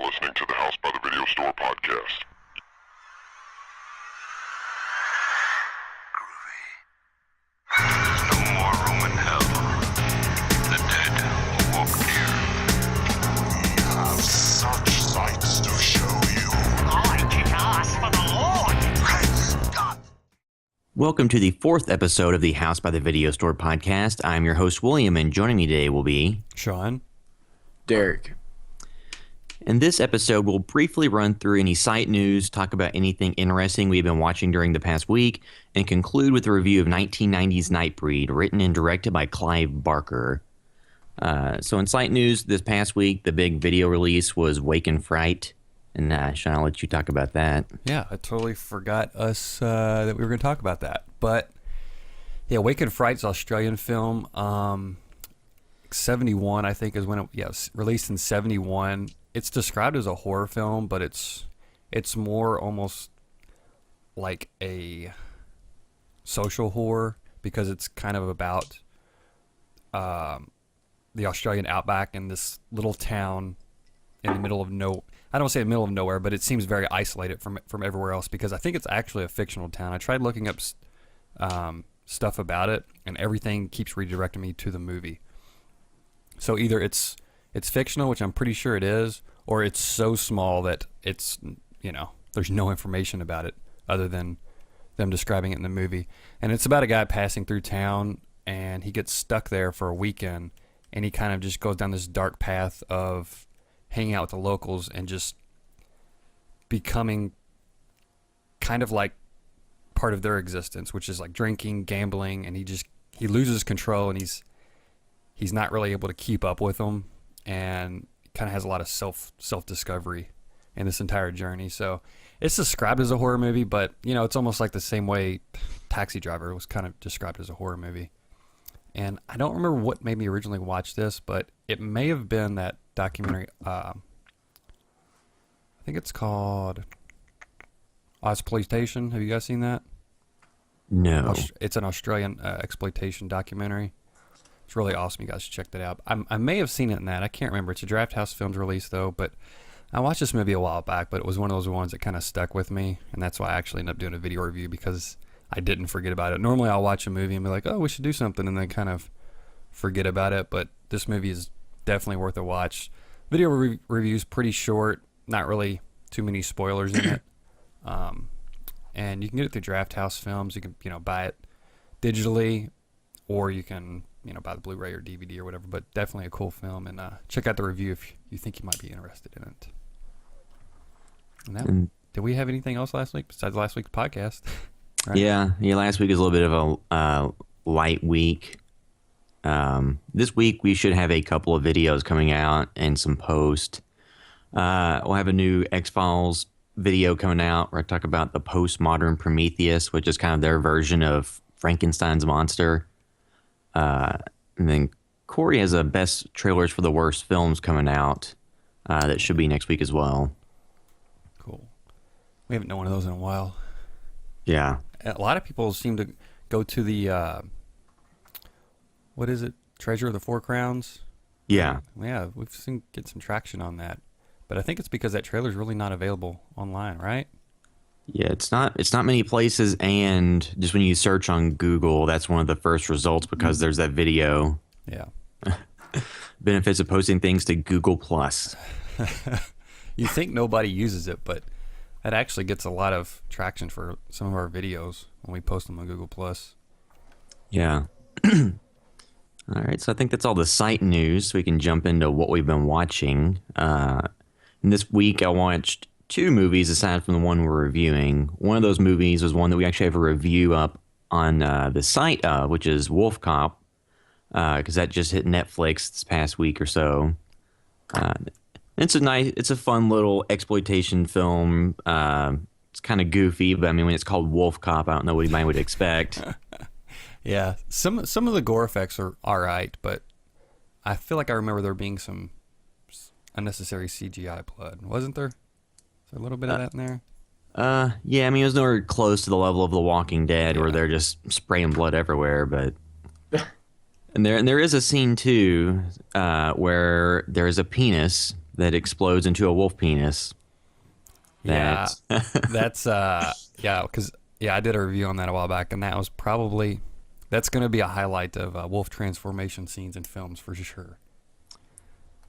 listening to the House by the Video Store podcast. There's no more room in hell. The dead will walk near. We have such sights to show you. I kick ass for the Lord! Praise God. Welcome to the fourth episode of the House by the Video Store podcast. I'm your host, William, and joining me today will be Sean. Derek. In this episode, we'll briefly run through any site news, talk about anything interesting we've been watching during the past week, and conclude with a review of 1990's Nightbreed, written and directed by Clive Barker. So in site news this past week, the big video release was Wake and Fright. And Sean, I'll let you talk about that. Yeah, I totally forgot that we were going to talk about that. But yeah, Wake and Fright's Australian film. 71, I think, is when it was released in 71. It's described as a horror film, but it's more almost like a social horror because it's kind of about the Australian outback in this little town in the middle of I don't say the middle of nowhere, but it seems very isolated from everywhere else because I think it's actually a fictional town. I tried looking up stuff about it, and everything keeps redirecting me to the movie. So either it's fictional, which I'm pretty sure it is, or it's so small that it's, there's no information about it other than them describing it in the movie. And it's about a guy passing through town, and he gets stuck there for a weekend, and he kind of just goes down this dark path of hanging out with the locals and just becoming kind of like part of their existence, which is like drinking, gambling, and he loses control, and he's not really able to keep up with them, and kind of has a lot of self-discovery in this entire journey. So it's described as a horror movie, but it's almost like the same way Taxi Driver was kind of described as a horror movie. And I don't remember what made me originally watch this, but it may have been that documentary. I think it's called Ozploitation. Have you guys seen that? No. It's an Australian exploitation documentary. It's really awesome. You guys should check that out. I may have seen it in that. I can't remember. It's a Draft House Films release, though. But I watched this movie a while back, but it was one of those ones that kind of stuck with me. And that's why I actually ended up doing a video review, because I didn't forget about it. Normally, I'll watch a movie and be like, oh, we should do something, and then kind of forget about it. But this movie is definitely worth a watch. Video review is pretty short. Not really too many spoilers in it. And you can get it through Draft House Films. You can, buy it digitally, or you can buy the Blu-ray or DVD or whatever, but definitely a cool film, and check out the review if you think you might be interested in it. Did we have anything else last week besides last week's podcast? Right? Yeah, last week was a little bit of a light week. This week we should have a couple of videos coming out and some posts. We'll have a new X-Files video coming out where I talk about the postmodern Prometheus, which is kind of their version of Frankenstein's monster. And then Corey has a best trailers for the worst films coming out that should be next week as well. Cool. We haven't done one of those in a while. Yeah. A lot of people seem to go to the, what is it? Treasure of the Four Crowns? Yeah. Yeah, we've seen get some traction on that. But I think it's because that trailer's really not available online, right? Yeah, it's not many places, and just when you search on Google, that's one of the first results because there's that video. Yeah. Benefits of posting things to Google Plus. You think nobody uses it, but that actually gets a lot of traction for some of our videos when we post them on Google Plus. Yeah. All right, so I think that's all the site news, so we can jump into what we've been watching. And this week I watched two movies aside from the one we're reviewing. One of those movies was one that we actually have a review up on the site of, which is Wolf Cop, because that just hit Netflix this past week or so. It's a fun little exploitation film. It's kind of goofy, but I mean, when it's called Wolf Cop, I don't know what anybody would expect. Yeah, some of the gore effects are all right, but I feel like I remember there being some unnecessary CGI blood, wasn't there? Is there a little bit of that in there? Yeah, I mean, it was nowhere close to the level of The Walking Dead, where they're just spraying blood everywhere, but... And there is a scene, too, where there is a penis that explodes into a wolf penis. Yeah, that's because I did a review on that a while back, and that was probably that's going to be a highlight of wolf transformation scenes in films for sure.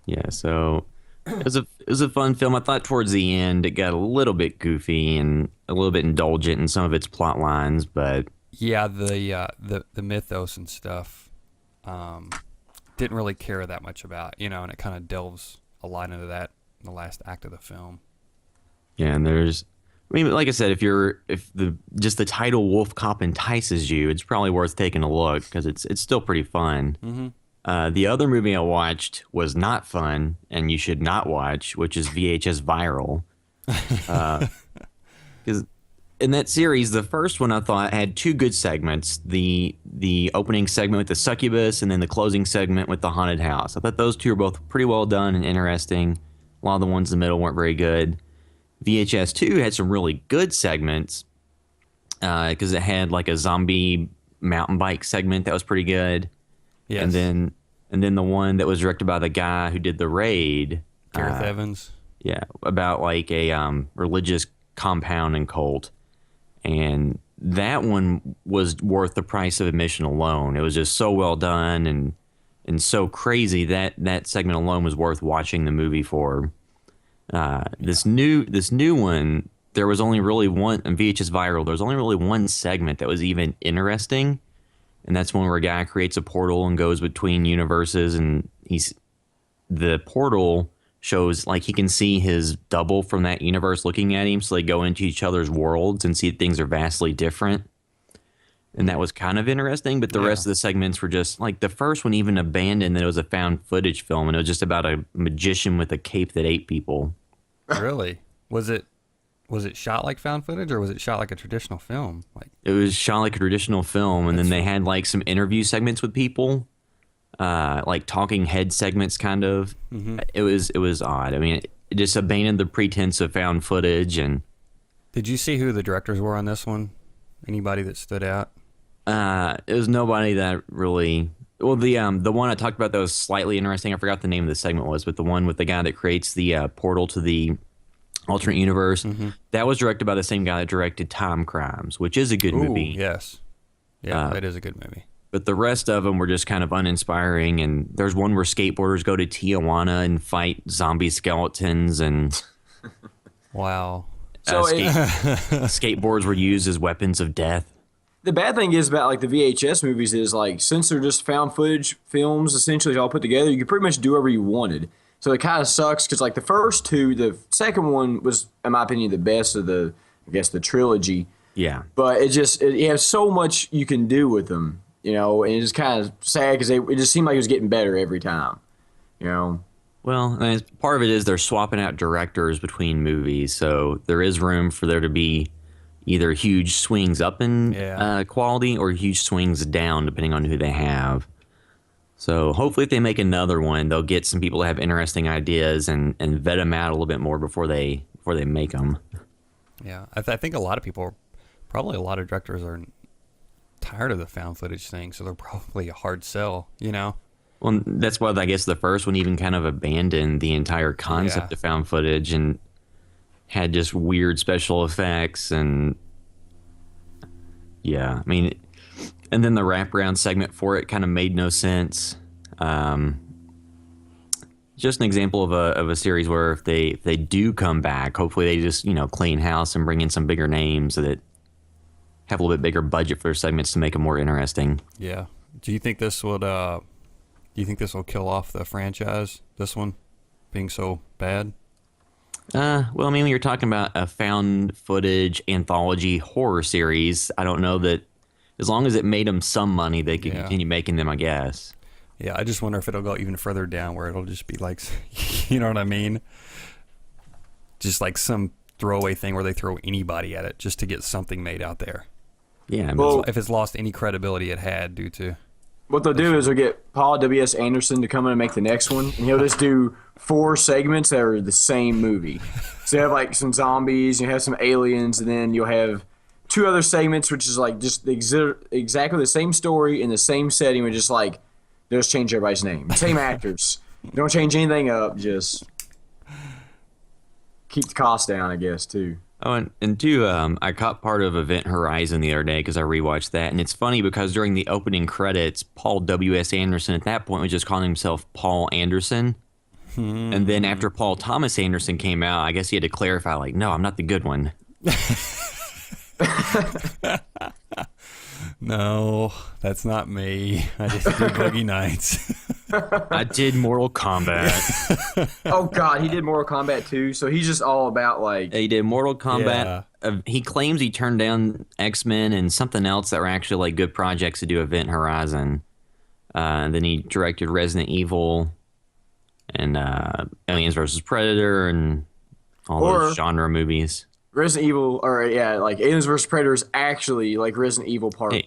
Yeah, so it was a fun film. I thought towards the end it got a little bit goofy and a little bit indulgent in some of its plot lines, but yeah, the mythos and stuff didn't really care that much about, and it kind of delves a lot into that in the last act of the film. yeah, and like I said, if the title Wolf Cop entices you, it's probably worth taking a look because it's still pretty fun. Mm-hmm. The other movie I watched was not fun, and you should not watch, which is VHS Viral. Because in that series, the first one I thought had two good segments: the opening segment with the succubus, and then the closing segment with the haunted house. I thought those two were both pretty well done and interesting. A lot of the ones in the middle weren't very good. VHS 2 had some really good segments because it had like a zombie mountain bike segment that was pretty good. Yes. And then the one that was directed by the guy who did The Raid, Gareth Evans. yeah, about like a religious compound and cult, and that one was worth the price of admission alone. It was just so well done and so crazy that segment alone was worth watching the movie for. This new one, there was only really one in VHS Viral. There was only really one segment that was even interesting, and that's one where a guy creates a portal and goes between universes, and the portal shows like he can see his double from that universe looking at him, so they go into each other's worlds and see that things are vastly different. And that was kind of interesting, but the rest of the segments were just like the first one even abandoned that it was a found footage film, and it was just about a magician with a cape that ate people. Really? Was it shot like found footage, or was it shot like a traditional film? Like It was shot like a traditional film, and then they had like some interview segments with people, like talking head segments, kind of. Mm-hmm. It was odd. I mean, it just abandoned the pretense of found footage. And did you see who the directors were on this one? Anybody that stood out? it was nobody that really. Well, the one I talked about that was slightly interesting. I forgot the name of the segment was, but the one with the guy that creates the portal to the alternate universe, that was directed by the same guy that directed Time Crimes, which is a good movie. Yes. Yeah, that is a good movie. But the rest of them were just kind of uninspiring. And there's one where skateboarders go to Tijuana and fight zombie skeletons, and Wow. So skateboards were used as weapons of death. the bad thing is about like the VHS movies is like since they're just found footage films essentially all put together, you can pretty much do whatever you wanted. So it kind of sucks because like the first two, the second one was in my opinion the best of the the trilogy. Yeah. But you have so much you can do with them, and it's just kind of sad because it just seemed like it was getting better every time, Well, I mean, part of it is they're swapping out directors between movies, so there is room for there to be either huge swings up in quality or huge swings down, depending on who they have. So hopefully if they make another one, they'll get some people that have interesting ideas and vet them out a little bit more before they make them. Yeah, I think a lot of people, probably a lot of directors are tired of the found footage thing, so they're probably a hard sell, Well, that's why I guess the first one even kind of abandoned the entire concept of found footage and had just weird special effects and I mean, and then the wraparound segment for it kind of made no sense. Just an example of a series where if they do come back, hopefully they just clean house and bring in some bigger names so that have a little bit bigger budget for their segments to make them more interesting. Yeah. Do you think this would? Do you think this will kill off the franchise? This one being so bad? Well, I mean, when you're talking about a found footage anthology horror series, I don't know that as long as it made them some money, they could continue making them, I guess. Yeah, I just wonder if it'll go even further down where it'll just be like, you know what I mean? Just like some throwaway thing where they throw anybody at it just to get something made out there. Yeah, I mean, Well, If it's lost any credibility it had due to... what they'll do is they'll get Paul W.S. Anderson to come in and make the next one, and he'll just do 4 segments that are the same movie. So you have like some zombies, you have some aliens, and then you'll have 2 other segments, which is like just exactly the same story in the same setting, but just like they'll just change everybody's name, same actors. Don't change anything up, just keep the cost down, I guess, too. Oh, and two, I caught part of Event Horizon the other day because I rewatched that, and it's funny because during the opening credits, Paul W.S. Anderson at that point was just calling himself Paul Anderson, and then after Paul Thomas Anderson came out, I guess he had to clarify, like, no, I'm not the good one. No, that's not me. I just did Boogie Nights. I did Mortal Kombat. Oh God, he did Mortal Kombat too. So he's just all about like. He did Mortal Kombat. He claims he turned down X-Men and something else that were actually like good projects to do Event Horizon. And then he directed Resident Evil and Aliens vs. Predator and all those genre movies. Resident Evil, or like Aliens vs. Predator is actually like Resident Evil Part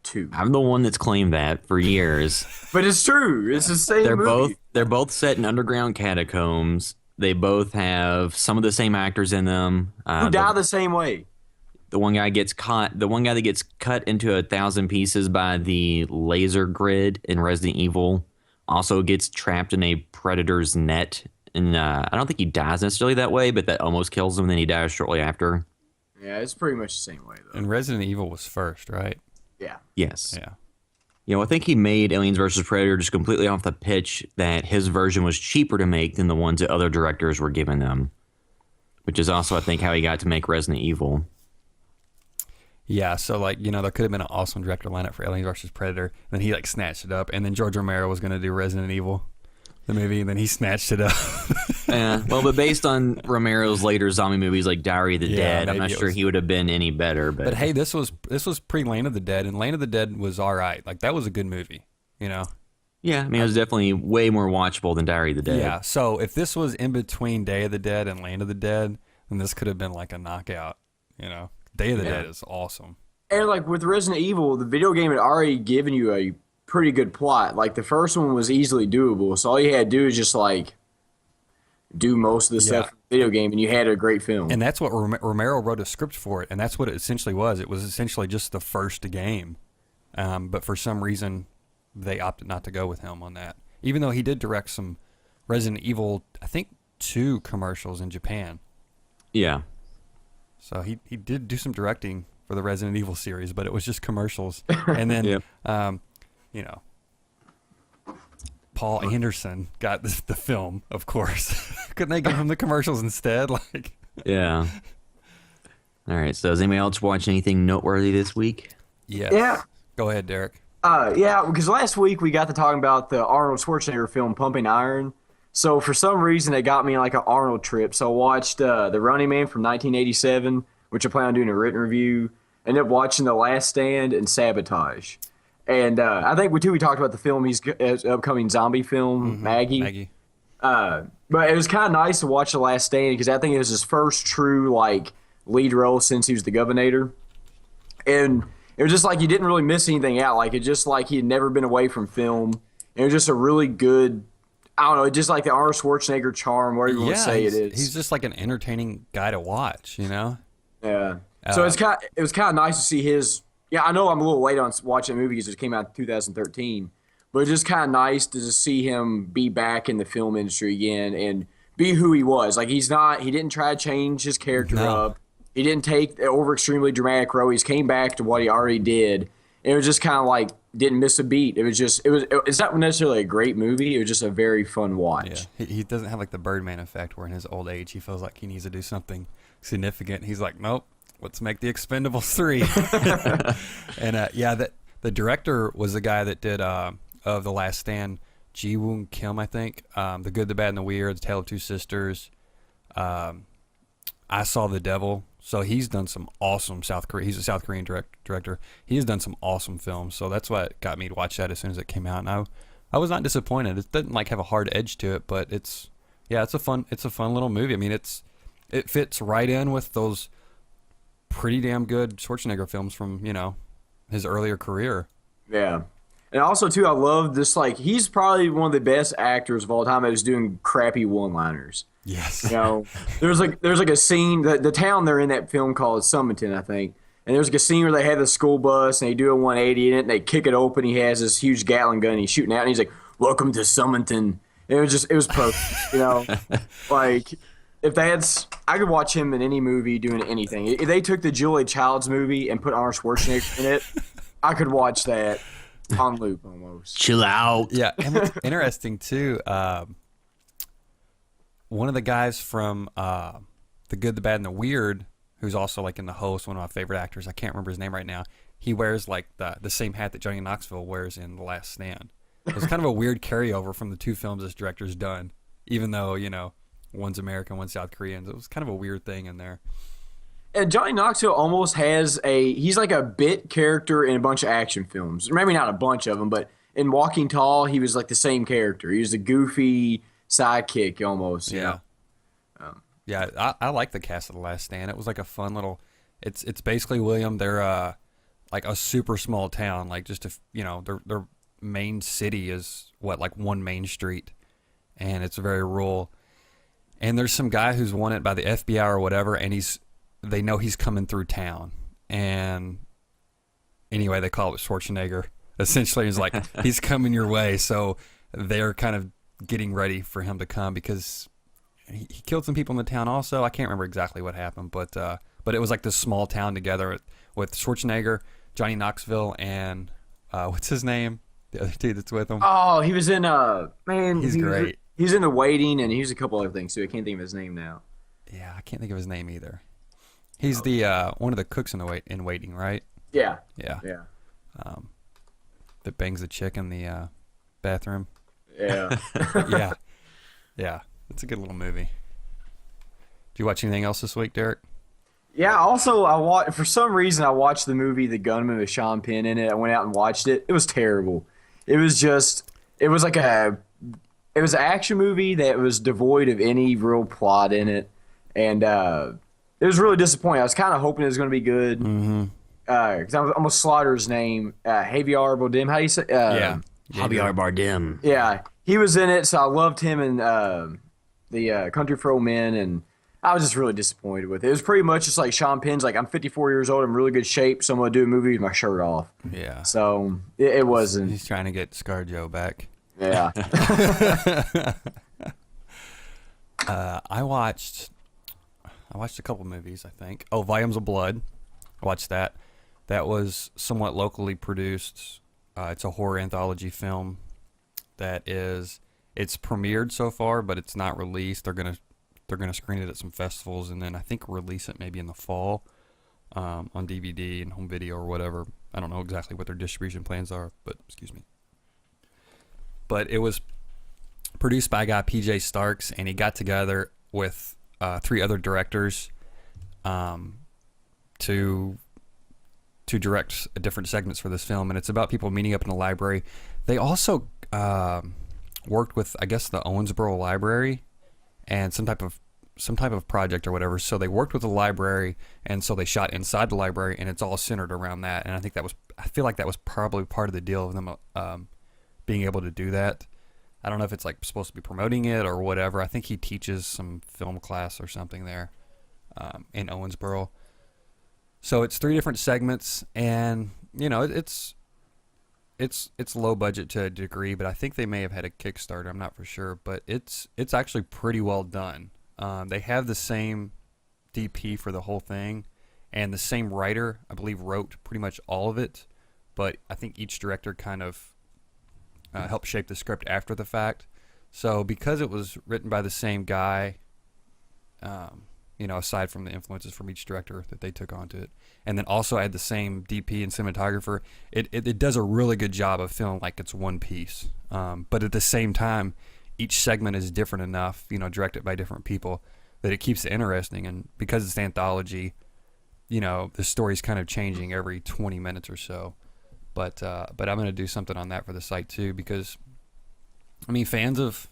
2. I'm the one that's claimed that for years. But it's true. It's the same movie. They're both set in underground catacombs. They both have some of the same actors in them. Who die the same way. The one guy gets caught. The one guy that gets cut into 1,000 pieces by the laser grid in Resident Evil also gets trapped in a predator's net. And I don't think he dies necessarily that way, but that almost kills him, and then he dies shortly after. Yeah, it's pretty much the same way, though. And Resident Evil was first, right? Yeah. Yes. Yeah. You know, I think he made Aliens vs. Predator just completely off the pitch that his version was cheaper to make than the ones that other directors were giving them, which is also, I think, how he got to make Resident Evil. Yeah, so, like, you know, there could have been an awesome director lineup for Aliens vs. Predator, and then he, like, snatched it up, and then George Romero was going to do Resident Evil, the movie, and then he snatched it up. Yeah, well, but based on Romero's later zombie movies like Diary of the Dead, I'm not sure he would have been any better. But hey, this was pre Lane of the Dead, and Lane of the Dead was all right. Like, that was a good movie, you know? Yeah, I mean, it was definitely way more watchable than Diary of the Dead. Yeah, so if this was in between Day of the Dead and Land of the Dead, then this could have been like a knockout, you know? Day of the Dead is awesome. And like with Resident Evil, the video game had already given you a pretty good plot. Like the first one was easily doable, so all you had to do is just like do most of the stuff in the video game, and you had a great film. And that's what Romero wrote a script for it, and that's what it essentially was. It was essentially just the first game, but for some reason they opted not to go with him on that. Even though he did direct some Resident Evil, I think 2 commercials in Japan. Yeah. So he did do some directing for the Resident Evil series, but it was just commercials. And then, you know, Paul Anderson got the film, of course. Couldn't they give him the commercials instead? Like, yeah. All right. So, does anybody else watch anything noteworthy this week? yes. Yeah. Go ahead, Derek. Yeah, because last week we got to talking about the Arnold Schwarzenegger film Pumping Iron. So for some reason it got me on like an Arnold trip. So I watched The Running Man from 1987, which I plan on doing a written review. Ended up watching The Last Stand and Sabotage. And I think we talked about the film, his upcoming zombie film, Maggie. But it was kind of nice to watch The Last Stand because I think it was his first true like lead role since he was the Governor. And it was just like you didn't really miss anything out. Like it just like he had never been away from film. And it was just a really good, I don't know, just like the Arnold Schwarzenegger charm, whatever you want to say it is. He's just like an entertaining guy to watch, you know? Yeah. So it was kind of nice to see his. Yeah, I know I'm a little late on watching the movie because it came out in 2013, but it's just kind of nice to just see him be back in the film industry again and be who he was. Like he didn't try to change his character up. He didn't take the over extremely dramatic role. He came back to what he already did. And it was just kind of like didn't miss a beat. It's not necessarily a great movie. It was just a very fun watch. Yeah, he doesn't have like the Birdman effect where in his old age he feels like he needs to do something significant. He's like, nope. Let's make the Expendables 3. And the director was the guy that did of The Last Stand, Ji-woon Kim, I think. The Good, the Bad, and the Weird, The Tale of Two Sisters. I Saw the Devil. So he's done some awesome he's a South Korean director. He's done some awesome films. So that's what got me to watch that as soon as it came out. And I was not disappointed. It doesn't like have a hard edge to it, but it's a fun little movie. I mean, it fits right in with those pretty damn good Schwarzenegger films from, you know, his earlier career. Yeah. And also, too, I love this, like, he's probably one of the best actors of all time that is doing crappy one-liners. Yes. You know, there's like a scene, the town they're in that film called Summerton, I think. And there's like a scene where they have the school bus and they do a 180 in it and they kick it open. He has this huge Gatling gun and he's shooting out and he's like, "Welcome to Summerton." And it was perfect, you know, like. if I could watch him in any movie doing anything. If they took the Julia Childs movie and put Arnold Schwarzenegger in it, I could watch that on loop almost. Chill out. Yeah, and what's interesting too. One of the guys from The Good, the Bad, and the Weird, who's also like in The Host, one of my favorite actors. I can't remember his name right now. He wears like the same hat that Johnny Knoxville wears in The Last Stand. It's kind of a weird carryover from the two films this director's done, even though, you know, one's American, one's South Korean. It was kind of a weird thing in there. And Johnny Knoxville almost has he's like a bit character in a bunch of action films. Maybe not a bunch of them, but in Walking Tall, he was like the same character. He was a goofy sidekick almost. Yeah. Yeah, I like the cast of The Last Stand. It was like a fun little. It's basically, William. They're like a super small town. Like just their main city is like one main street, and it's very rural. And there's some guy who's wanted by the FBI or whatever, and they know he's coming through town. And anyway, they call it Schwarzenegger. Essentially, he's like he's coming your way. So they're kind of getting ready for him to come because he killed some people in the town also. I can't remember exactly what happened, but it was like this small town together with Schwarzenegger, Johnny Knoxville, and what's his name? The other dude that's with him. Oh, he was in He's great. He's in The Waiting, and he's a couple other things too. I can't think of his name now. Yeah, I can't think of his name either. He's the one of the cooks in Waiting, right? Yeah. Yeah. Yeah. That bangs the chick in the bathroom. Yeah. Yeah. Yeah. It's a good little movie. Did you watch anything else this week, Derek? Yeah. Also, for some reason I watched the movie The Gunman with Sean Penn in it. I went out and watched it. It was terrible. It was an action movie that was devoid of any real plot in it, and it was really disappointing. I was kind of hoping it was going to be good. Mm-hmm. Because I almost slaughtered his name, Javier Bardem. How do you say? Yeah. Javier Bardem. Yeah, he was in it, so I loved him in the Country for Old Men, and I was just really disappointed with it. It was pretty much just like Sean Penn's like, I'm 54 years old, I'm in really good shape, so I'm going to do a movie with my shirt off. Yeah. So it wasn't. He's trying to get ScarJo back. Yeah. I watched a couple movies, I think. Oh, Volumes of Blood. I watched that. That was somewhat locally produced. It's a horror anthology film it's premiered so far, but it's not released. They're gonna screen it at some festivals, and then I think release it maybe in the fall on DVD and home video or whatever. I don't know exactly what their distribution plans are, but excuse me. But it was produced by a guy, PJ Starks, and he got together with 3 other directors to direct different segments for this film, and it's about people meeting up in a library. They also worked with, I guess, the Owensboro Library and some type of project or whatever. So they worked with the library, and so they shot inside the library, and it's all centered around that. And I feel like that was probably part of the deal of them being able to do that. I don't know if it's like supposed to be promoting it or whatever. I think he teaches some film class or something there in Owensboro. So it's 3 different segments, and you know it's low budget to a degree, but I think they may have had a Kickstarter. I'm not for sure, but it's actually pretty well done. They have the same DP for the whole thing, and the same writer, I believe, wrote pretty much all of it. But I think each director kind of helped shape the script after the fact. So because it was written by the same guy, aside from the influences from each director that they took onto it, and then also had the same DP and cinematographer, it does a really good job of feeling like it's one piece. But at the same time, each segment is different enough, directed by different people, that it keeps it interesting. And because it's an anthology, the story's kind of changing every 20 minutes or so. But I'm going to do something on that for the site too, because, fans of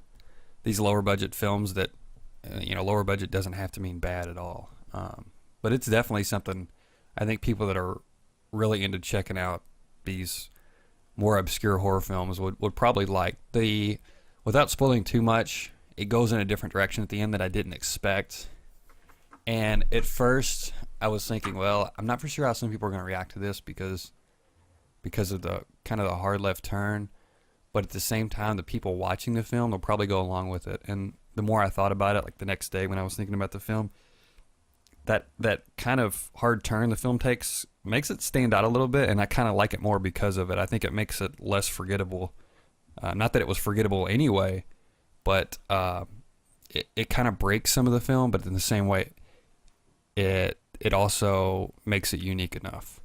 these lower budget films that, lower budget doesn't have to mean bad at all. But it's definitely something I think people that are really into checking out these more obscure horror films would probably like. Without spoiling too much, it goes in a different direction at the end that I didn't expect. And at first, I was thinking, well, I'm not for sure how some people are going to react to this because of the kind of the hard left turn. But at the same time, the people watching the film will probably go along with it. And the more I thought about it, like the next day when I was thinking about the film, that kind of hard turn the film takes makes it stand out a little bit, and I kind of like it more because of it. I think it makes it less forgettable. Not that it was forgettable anyway, but it kind of breaks some of the film, but in the same way, it also makes it unique enough.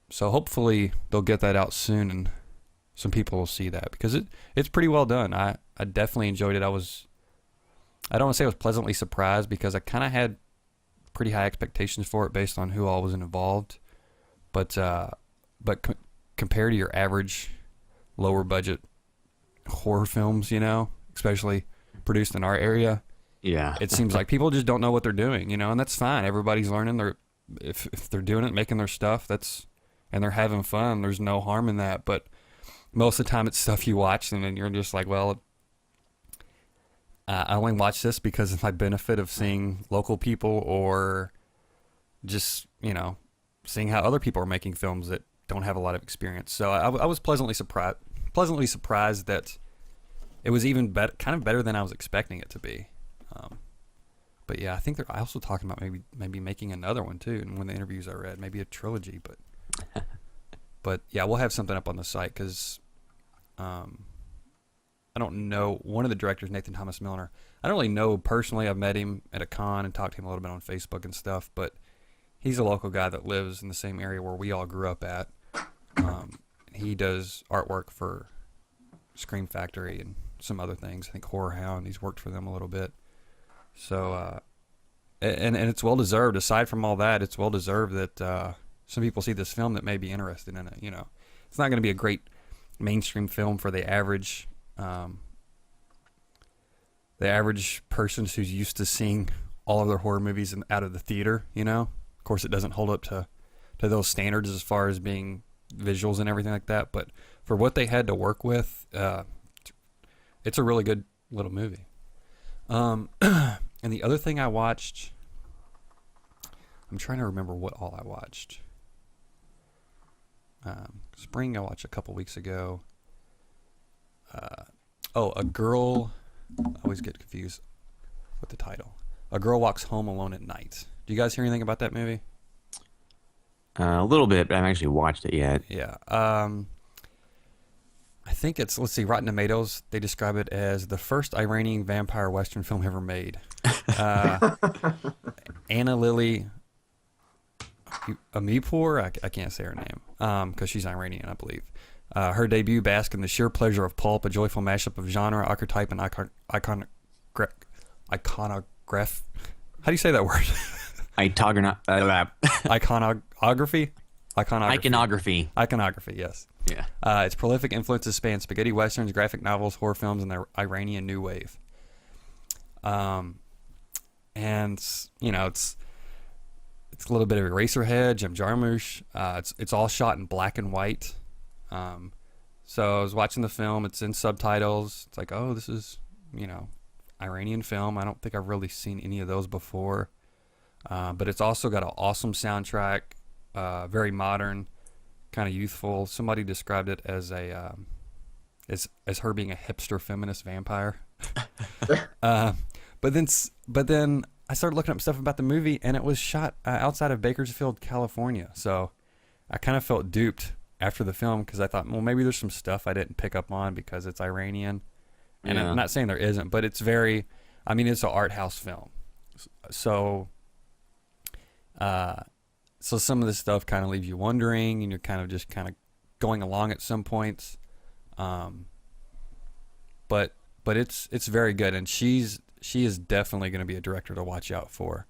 So hopefully they'll get that out soon, and some people will see that, because it's pretty well done. I definitely enjoyed it. I don't want to say I was pleasantly surprised, because I kind of had pretty high expectations for it based on who all was involved. But compared to your average lower budget horror films, especially produced in our area, Yeah. it seems like people just don't know what they're doing, and that's fine. Everybody's learning. If they're doing it, making their stuff, and they're having fun, there's no harm in that. But most of the time it's stuff you watch and then you're just like, well, I only watch this because of my benefit of seeing local people, or just, seeing how other people are making films that don't have a lot of experience. So I was pleasantly surprised that it was even kind of better than I was expecting it to be. But yeah, I think they're also talking about maybe making another one too. And when the interviews I read, maybe a trilogy. But yeah, we'll have something up on the site, because I don't know. One of the directors, Nathan Thomas Milner, I don't really know personally. I've met him at a con and talked to him a little bit on Facebook and stuff, but he's a local guy that lives in the same area where we all grew up at. He does artwork for Scream Factory and some other things. I think Horror Hound, he's worked for them a little bit. So, and it's well deserved. Aside from all that, it's well deserved that some people see this film that may be interested in it. It's not going to be a great mainstream film for the average person who's used to seeing all of their horror movies out of the theater. Of course, it doesn't hold up to those standards as far as being visuals and everything like that. But for what they had to work with, it's a really good little movie. And the other thing I watched, I'm trying to remember what all I watched. Spring I watched a couple weeks ago. A Girl, I always get confused with the title. A Girl Walks Home Alone at Night. Do you guys hear anything about that movie? A little bit, but I haven't actually watched it yet. Yeah. I think it's, let's see, Rotten Tomatoes, they describe it as the first Iranian vampire Western film ever made. Anna Lily Amirpour, I can't say her name, because she's Iranian, I believe. Her debut basked in the sheer pleasure of pulp, a joyful mashup of genre, archetype, and iconograph. How do you say that word? Iconography? Iconography, yes. Yeah. Its prolific influences span spaghetti westerns, graphic novels, horror films, and the Iranian New Wave. And it's a little bit of Eraserhead, Jim Jarmusch. It's all shot in black and white. So I was watching the film. It's in subtitles. It's like, oh, this is Iranian film. I don't think I've really seen any of those before. But it's also got an awesome soundtrack. Very modern, kind of youthful. Somebody described it as as her being a hipster feminist vampire. But then I started looking up stuff about the movie, and it was shot outside of Bakersfield, California. So I kind of felt duped after the film, because I thought, well, maybe there's some stuff I didn't pick up on because it's Iranian. And I'm not saying there isn't, but it's it's an art house film. So some of this stuff kind of leaves you wondering, and you're kind of going along at some points. But it's very good, and she is definitely going to be a director to watch out for,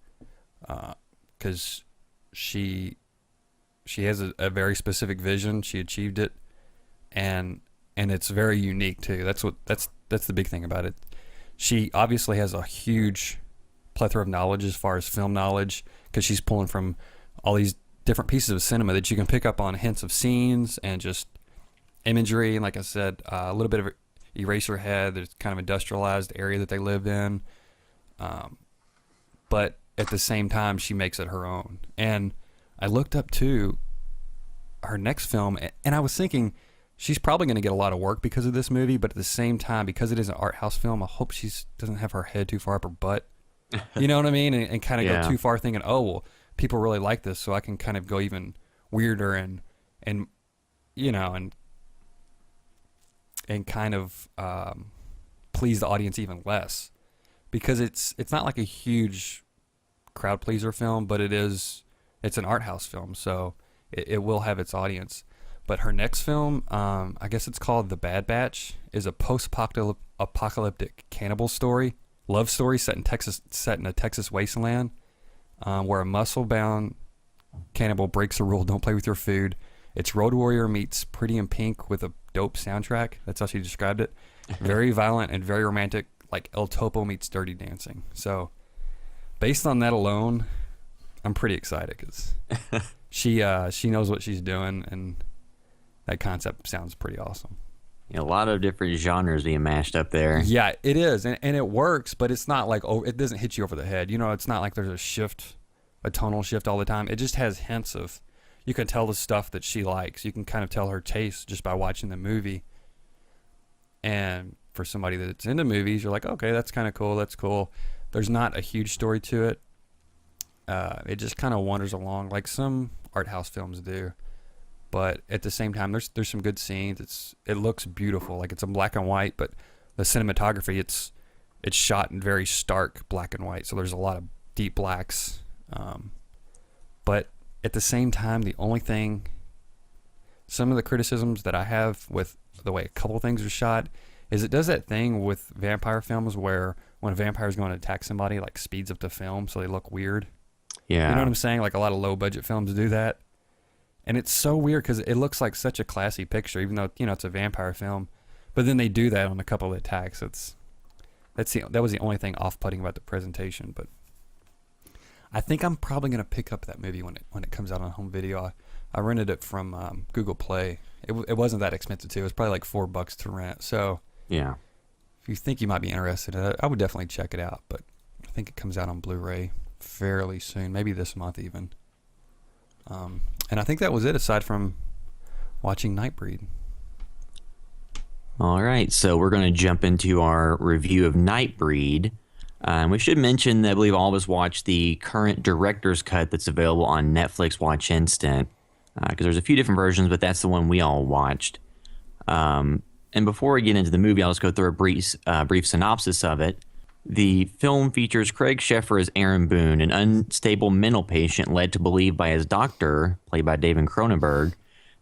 because she has a very specific vision. She achieved it, and it's very unique too. That's the big thing about it. She obviously has a huge plethora of knowledge as far as film knowledge, because she's pulling from all these different pieces of cinema that you can pick up on hints of scenes and just imagery. And like I said, a little bit of Eraserhead. There's kind of industrialized area that they live in. But at the same time, she makes it her own. And I looked up too her next film, and I was thinking she's probably going to get a lot of work because of this movie, but at the same time, because it is an art house film, I hope she doesn't have her head too far up her butt. You know what I mean? And kind of go too far thinking, oh, well, people really like this, so I can kind of go even weirder and you know, and kind of please the audience even less. Because it's not like a huge crowd pleaser film, but it's an art house film, so it will have its audience. But her next film, I guess it's called The Bad Batch, is a post-apocalyptic cannibal love story set in a Texas wasteland, where a muscle-bound cannibal breaks the rule: don't play with your food. It's Road Warrior meets Pretty in Pink with a dope soundtrack. That's how she described it. Very violent and very romantic, like El Topo meets Dirty Dancing. So, based on that alone, I'm pretty excited because she knows what she's doing, and that concept sounds pretty awesome. A lot of different genres being mashed up there. Yeah, it is, and it works, but it's not like it doesn't hit you over the head. You know, it's not like there's a tonal shift all the time. It just has hints of. You can tell the stuff that she likes. You can kind of tell her taste just by watching the movie. And for somebody that's into movies, you're like, okay, that's kind of cool. That's cool. There's not a huge story to it. It just kind of wanders along like some art house films do. But at the same time, there's some good scenes. It looks beautiful. Like it's in black and white, but the cinematography, it's shot in very stark black and white. So there's a lot of deep blacks. But at the same time, some of the criticisms that I have with the way a couple of things are shot is it does that thing with vampire films where when a vampire is going to attack somebody, like speeds up the film so they look weird. Yeah. You know what I'm saying? Like a lot of low budget films do that. And it's so weird because it looks like such a classy picture, even though, you know, it's a vampire film. But then they do that on a couple of attacks. That was the only thing off-putting about the presentation, but I think I'm probably going to pick up that movie when it comes out on home video. I rented it from Google Play. It wasn't that expensive too. It was probably like $4 to rent. So yeah, if you think you might be interested in it, I would definitely check it out. But I think it comes out on Blu-ray fairly soon, maybe this month even. And I think that was it, aside from watching Nightbreed. All right, so we're going to jump into our review of Nightbreed. We should mention that I believe all of us watched the current director's cut that's available on Netflix Watch Instant, because there's a few different versions, but that's the one we all watched. And before we get into the movie, I'll just go through a brief synopsis of it. The film features Craig Sheffer as Aaron Boone, an unstable mental patient led to believe by his doctor, played by David Cronenberg,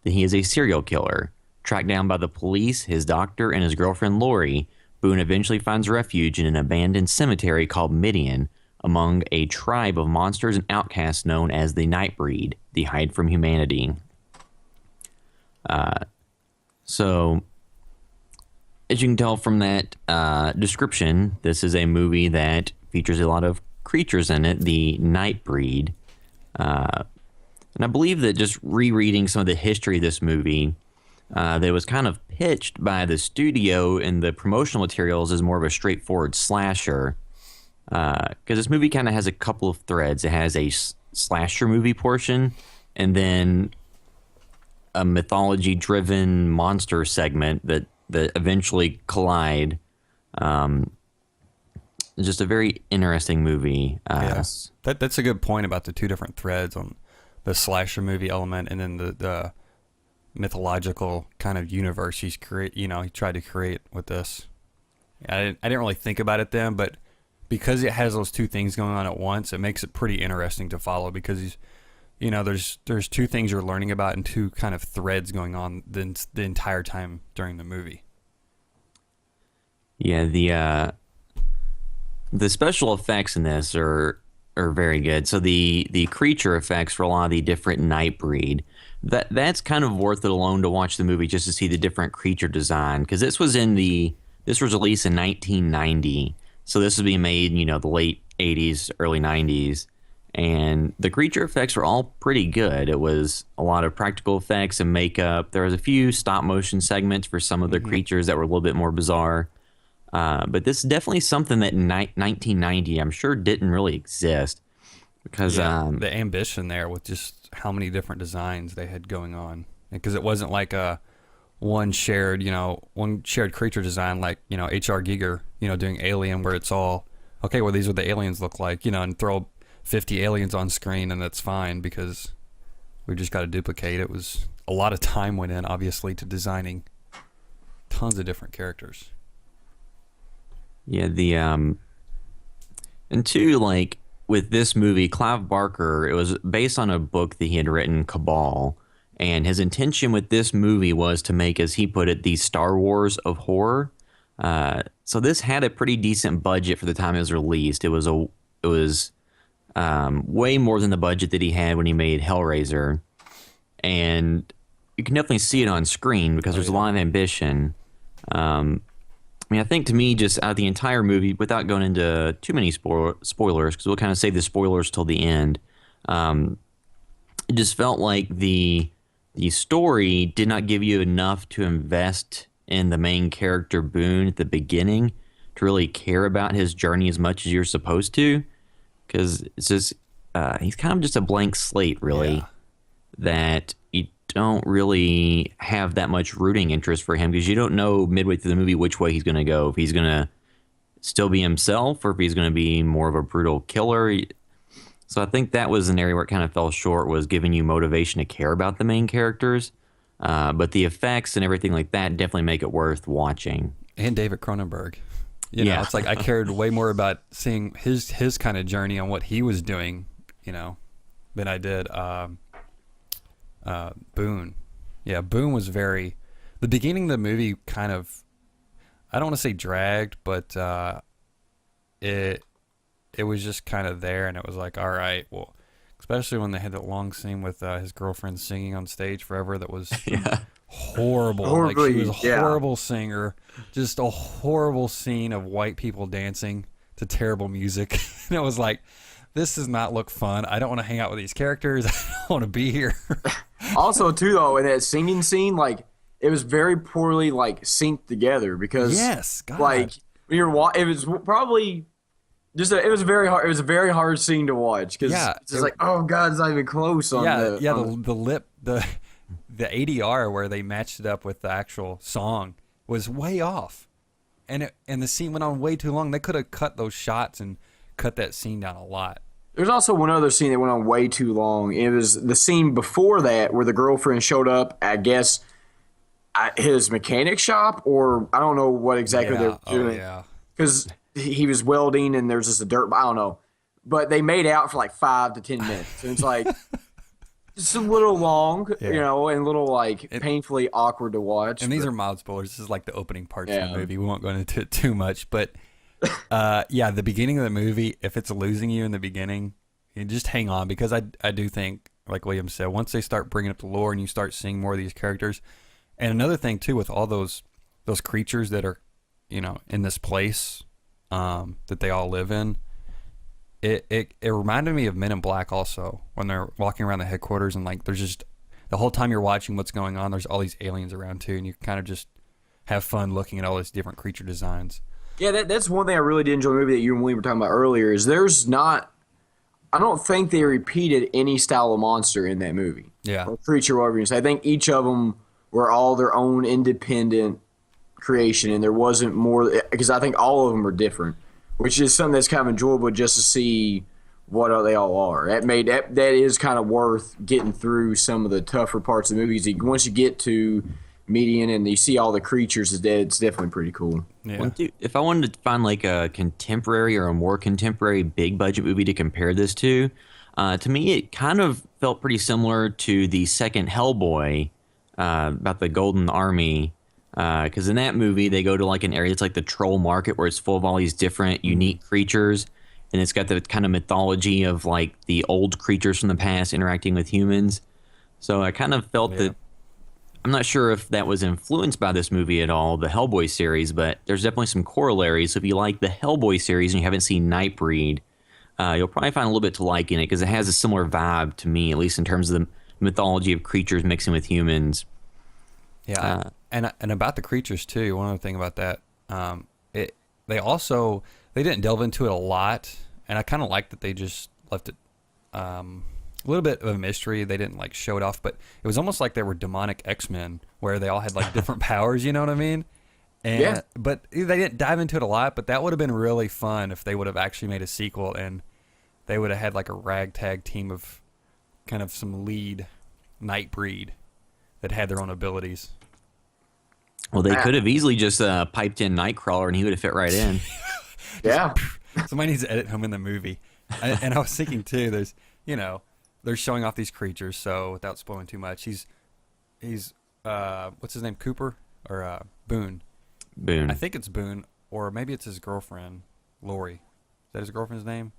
that he is a serial killer. Tracked down by the police, his doctor, and his girlfriend Lori, Boone eventually finds refuge in an abandoned cemetery called Midian, among a tribe of monsters and outcasts known as the Nightbreed, the hide from humanity. So, as you can tell from that description, this is a movie that features a lot of creatures in it, the Nightbreed. And I believe that just rereading some of the history of this movie, that was kind of pitched by the studio in the promotional materials as more of a straightforward slasher. Because this movie kind of has a couple of threads. It has a slasher movie portion, and then a mythology-driven monster segment that eventually collide. It's just a very interesting movie. Yes, that's a good point about the two different threads on the slasher movie element and then the mythological kind of universe he tried to create with this. I didn't really think about it then, but because it has those two things going on at once, it makes it pretty interesting to follow because there's two things you're learning about and two kind of threads going on the entire time during the movie. Yeah, the special effects in this are very good. So the creature effects for a lot of the different Nightbreed, that's kind of worth it alone to watch the movie just to see the different creature design, because this was released in 1990, so this was being made the late 80s, early 90s, and the creature effects were all pretty good. It was a lot of practical effects and makeup. There was a few stop motion segments for some of the creatures that were a little bit more bizarre. But this is definitely something that in 1990 I'm sure didn't really exist, because the ambition there with just how many different designs they had going on, because it wasn't like one shared creature design, like, H.R. Giger, doing Alien, where it's all, okay, well, these are the aliens look like, and throw 50 aliens on screen, and that's fine because we just got to duplicate. It was a lot of time went in, obviously, to designing tons of different characters. Yeah, and two, like, with this movie, Clive Barker, it was based on a book that he had written, Cabal, and his intention with this movie was to make, as he put it, the Star Wars of horror. So this had a pretty decent budget for the time it was released. It was way more than the budget that he had when he made Hellraiser, and you can definitely see it on screen because there's a lot of ambition. I think to me, just out of the entire movie, without going into too many spoilers, because we'll kind of save the spoilers till the end, it just felt like the story did not give you enough to invest in the main character Boone at the beginning to really care about his journey as much as you're supposed to, because it's just he's kind of just a blank slate, really, that you don't really have that much rooting interest for him because you don't know midway through the movie which way he's going to go, if he's going to still be himself or if he's going to be more of a brutal killer. So I think that was an area where it kind of fell short, was giving you motivation to care about the main characters. But the effects and everything like that definitely make it worth watching. And David Cronenberg. It's like I cared way more about seeing his kind of journey on what he was doing, than I did Boone. Yeah, Boone was the beginning of the movie kind of, I don't want to say dragged, but it was just kind of there, and it was like, all right, well, especially when they had that long scene with his girlfriend singing on stage forever that was horrible. Like, she was a horrible singer, just a horrible scene of white people dancing to terrible music. And it was like, this does not look fun. I don't want to hang out with these characters. I don't want to be here. Also, too, though, in that singing scene, like, it was very poorly, like, synced together because, like, when you're it was probably just it was very hard. It was a very hard scene to watch because it's just like, oh god, it's not even close on the ADR where they matched it up with the actual song was way off, and the scene went on way too long. They could have cut those shots and cut that scene down a lot. There's also one other scene that went on way too long. It was the scene before that where the girlfriend showed up, I guess, at his mechanic shop, or I don't know what exactly they were doing. Because he was welding and there's just a dirt, I don't know. But they made out for like 5 to 10 minutes. And it's like, just a little long, and a little like painfully awkward to watch. And these are mild spoilers. This is like the opening parts of the movie. We won't go into it too much. But the beginning of the movie, if it's losing you in the beginning, you just hang on, because I do think, like William said, once they start bringing up the lore and you start seeing more of these characters. And another thing too, with all those creatures that are, in this place that they all live in, it reminded me of Men in Black also, when they're walking around the headquarters and like there's just the whole time you're watching what's going on, there's all these aliens around too, and you kind of just have fun looking at all these different creature designs. Yeah, that's one thing I really did enjoy the movie that you and William were talking about earlier, is I don't think they repeated any style of monster in that movie. Yeah. Or creature, whatever you say. I think each of them were all their own independent creation, and there wasn't more, because I think all of them are different, which is something that's kind of enjoyable just to see what they all are. That is kind of worth getting through some of the tougher parts of the movies. Once you get to Median and you see all the creatures, it's definitely pretty cool. Yeah. If I wanted to find like a contemporary or a more contemporary big budget movie to compare this to me it kind of felt pretty similar to the second Hellboy, about the Golden Army, because in that movie they go to like an area that's like the troll market, where it's full of all these different unique creatures, and it's got the kind of mythology of like the old creatures from the past interacting with humans. So I kind of felt that, I'm not sure if that was influenced by this movie at all, the Hellboy series, but there's definitely some corollaries. So if you like the Hellboy series and you haven't seen Nightbreed, you'll probably find a little bit to like in it, because it has a similar vibe to me, at least in terms of the mythology of creatures mixing with humans. Yeah, and about the creatures too. One other thing about that, they didn't delve into it a lot, and I kind of like that they just left it a little bit of a mystery. They didn't like show it off, but it was almost like they were demonic X-Men where they all had like different powers, you know what I mean? And Yeah. but they didn't dive into it a lot, but that would have been really fun if they would have actually made a sequel and they would have had like a ragtag team of kind of some lead Nightbreed that had their own abilities. Well, they could have easily just piped in Nightcrawler and he would have fit right in. Yeah. Somebody needs to edit him in the movie. And I was thinking too, there's, they're showing off these creatures, so without spoiling too much, he's what's his name, Cooper or Boone? Boone. I think it's Boone, or maybe it's his girlfriend, Lori. Is that his girlfriend's name?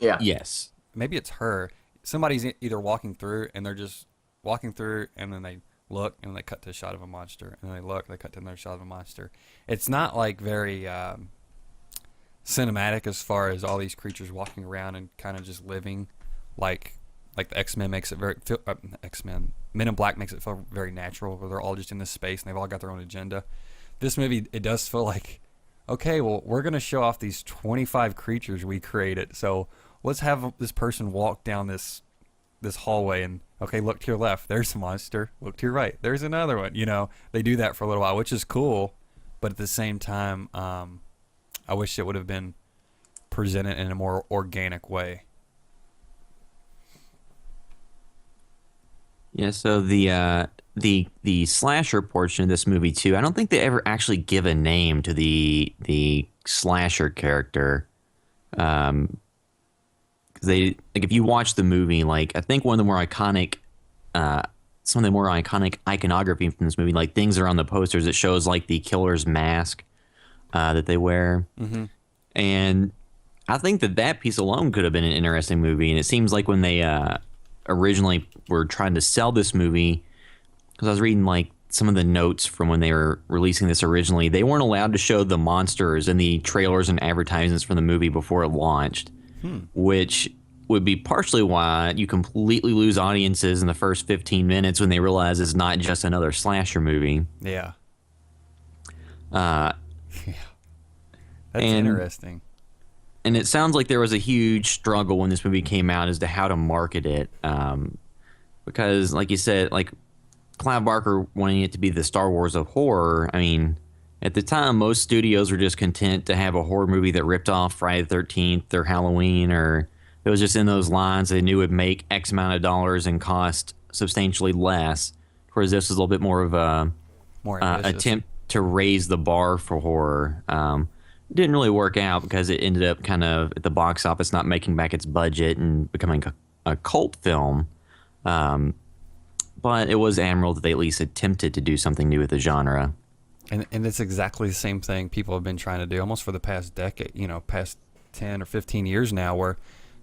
Yeah. Yes. Maybe it's her. Somebody's either walking through and they're just walking through and then they look and they cut to a shot of a monster and then they look and they cut to another shot of a monster. It's not like very cinematic as far as all these creatures walking around and kind of just living like the X-Men makes it very X-Men Men in Black makes it feel very natural where they're all just in this space and they've all got their own agenda. This movie, it does feel like, okay, well, we're going to show off these 25 creatures we created, so let's have this person walk down this hallway and, okay, look to your left, there's a monster. Look to your right, there's another one. They do that for a little while, which is cool, but at the same time, I wish it would have been presented in a more organic way. Yeah, so the slasher portion of this movie too, I don't think they ever actually give a name to the slasher character. 'Cause they, like, if you watch the movie, like, I think one of the more iconic some of the more iconic iconography from this movie, like things that are on the posters, it shows like the killer's mask that they wear. Mm-hmm. And I think that piece alone could have been an interesting movie. And it seems like when they originally were trying to sell this movie, because I was reading like some of the notes from when they were releasing this originally, they weren't allowed to show the monsters in the trailers and advertisements for the movie before it launched, which would be partially why you completely lose audiences in the first 15 minutes when they realize it's not just another slasher movie. Yeah. That's interesting. And it sounds like there was a huge struggle when this movie came out as to how to market it. Because, like you said, like Clive Barker wanting it to be the Star Wars of horror, I mean, at the time, most studios were just content to have a horror movie that ripped off Friday the 13th or Halloween, or it was just in those lines they knew would make X amount of dollars and cost substantially less. Whereas this was a little bit more of a attempt to raise the bar for horror. Didn't really work out because it ended up kind of at the box office not making back its budget and becoming a cult film. But it was admirable that they at least attempted to do something new with the genre. And it's exactly the same thing people have been trying to do almost for the past decade, past 10 or 15 years now, where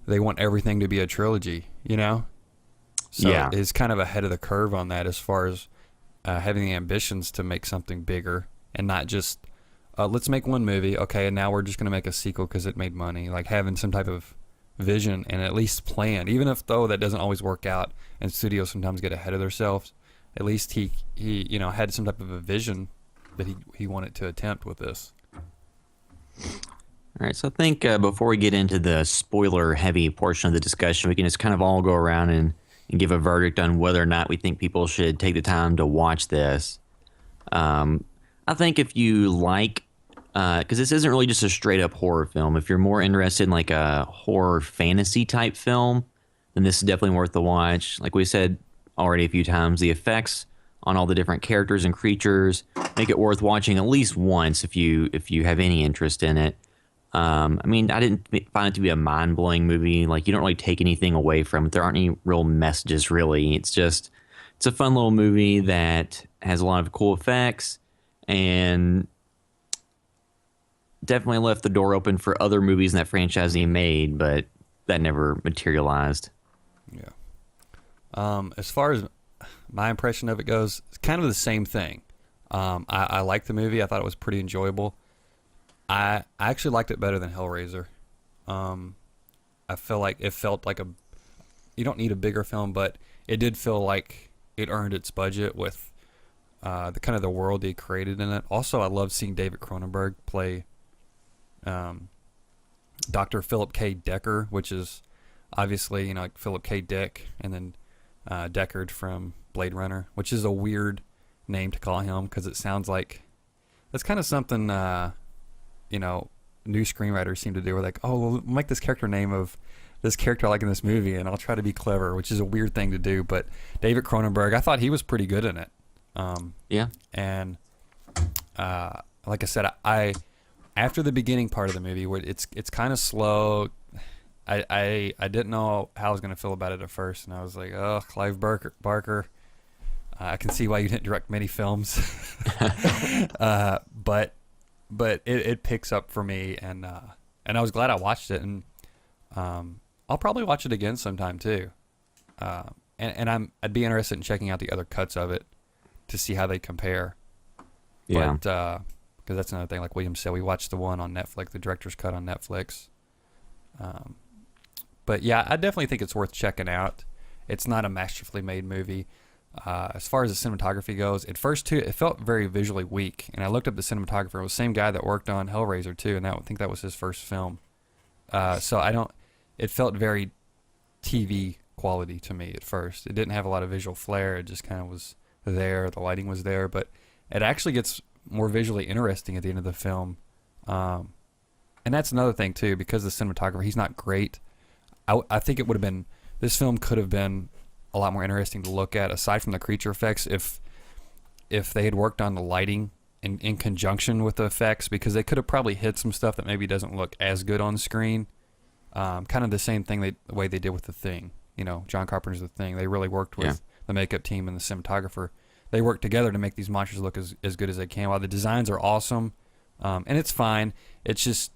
they want everything to be a trilogy, So yeah. It's kind of ahead of the curve on that as far as having the ambitions to make something bigger and not just, let's make one movie, okay, and now we're just going to make a sequel because it made money. Like having some type of vision and at least plan, even if though that doesn't always work out and studios sometimes get ahead of themselves, at least he had some type of a vision that he wanted to attempt with this. All right, so I think before we get into the spoiler-heavy portion of the discussion, we can just kind of all go around and give a verdict on whether or not we think people should take the time to watch this. I think if you like, because this isn't really just a straight-up horror film. If you're more interested in like a horror fantasy type film, then this is definitely worth the watch. Like we said already a few times, the effects on all the different characters and creatures make it worth watching at least once if you have any interest in it. I mean, I didn't find it to be a mind-blowing movie. Like, you don't really take anything away from it. There aren't any real messages, really. It's a fun little movie that has a lot of cool effects and definitely left the door open for other movies in that franchise he made, but that never materialized. Yeah. As far as my impression of it goes, it's kind of the same thing. I liked the movie. I thought it was pretty enjoyable. I actually liked it better than Hellraiser. I feel like it felt like you don't need a bigger film, but it did feel like it earned its budget with the kind of the world they created in it. Also, I loved seeing David Cronenberg play Dr. Philip K. Decker, which is obviously, like Philip K. Dick, and then Deckard from Blade Runner, which is a weird name to call him because it sounds like that's kind of something new screenwriters seem to do. We're like, oh, we'll make this character name of this character I like in this movie, and I'll try to be clever, which is a weird thing to do. But David Cronenberg, I thought he was pretty good in it. Yeah. And like I said, I after the beginning part of the movie where it's kind of slow, I didn't know how I was going to feel about it at first, and I was like, oh, Clive Barker. I can see why you didn't direct many films, but it picks up for me, and I was glad I watched it, and I'll probably watch it again sometime too, and I'd be interested in checking out the other cuts of it to see how they compare. Yeah. But because that's another thing, like William said, we watched the one on Netflix, the director's cut on Netflix. But yeah, I definitely think it's worth checking out. It's not a masterfully made movie. As far as the cinematography goes, at first too, it felt very visually weak. And I looked up the cinematographer. It was the same guy that worked on Hellraiser too, and I think that was his first film. It felt very TV quality to me at first. It didn't have a lot of visual flair. It just kind of was there. The lighting was there, but it actually gets more visually interesting at the end of the film. And that's another thing too, because the cinematographer, he's not great. I think it would have been, this film could have been a lot more interesting to look at, aside from the creature effects, if they had worked on the lighting in conjunction with the effects, because they could have probably hit some stuff that maybe doesn't look as good on screen. Kind of the same thing the way they did with The Thing. John Carpenter's The Thing. They really worked with the makeup team and the cinematographer. They worked together to make these monsters look as good as they can. While the designs are awesome, and it's fine, it's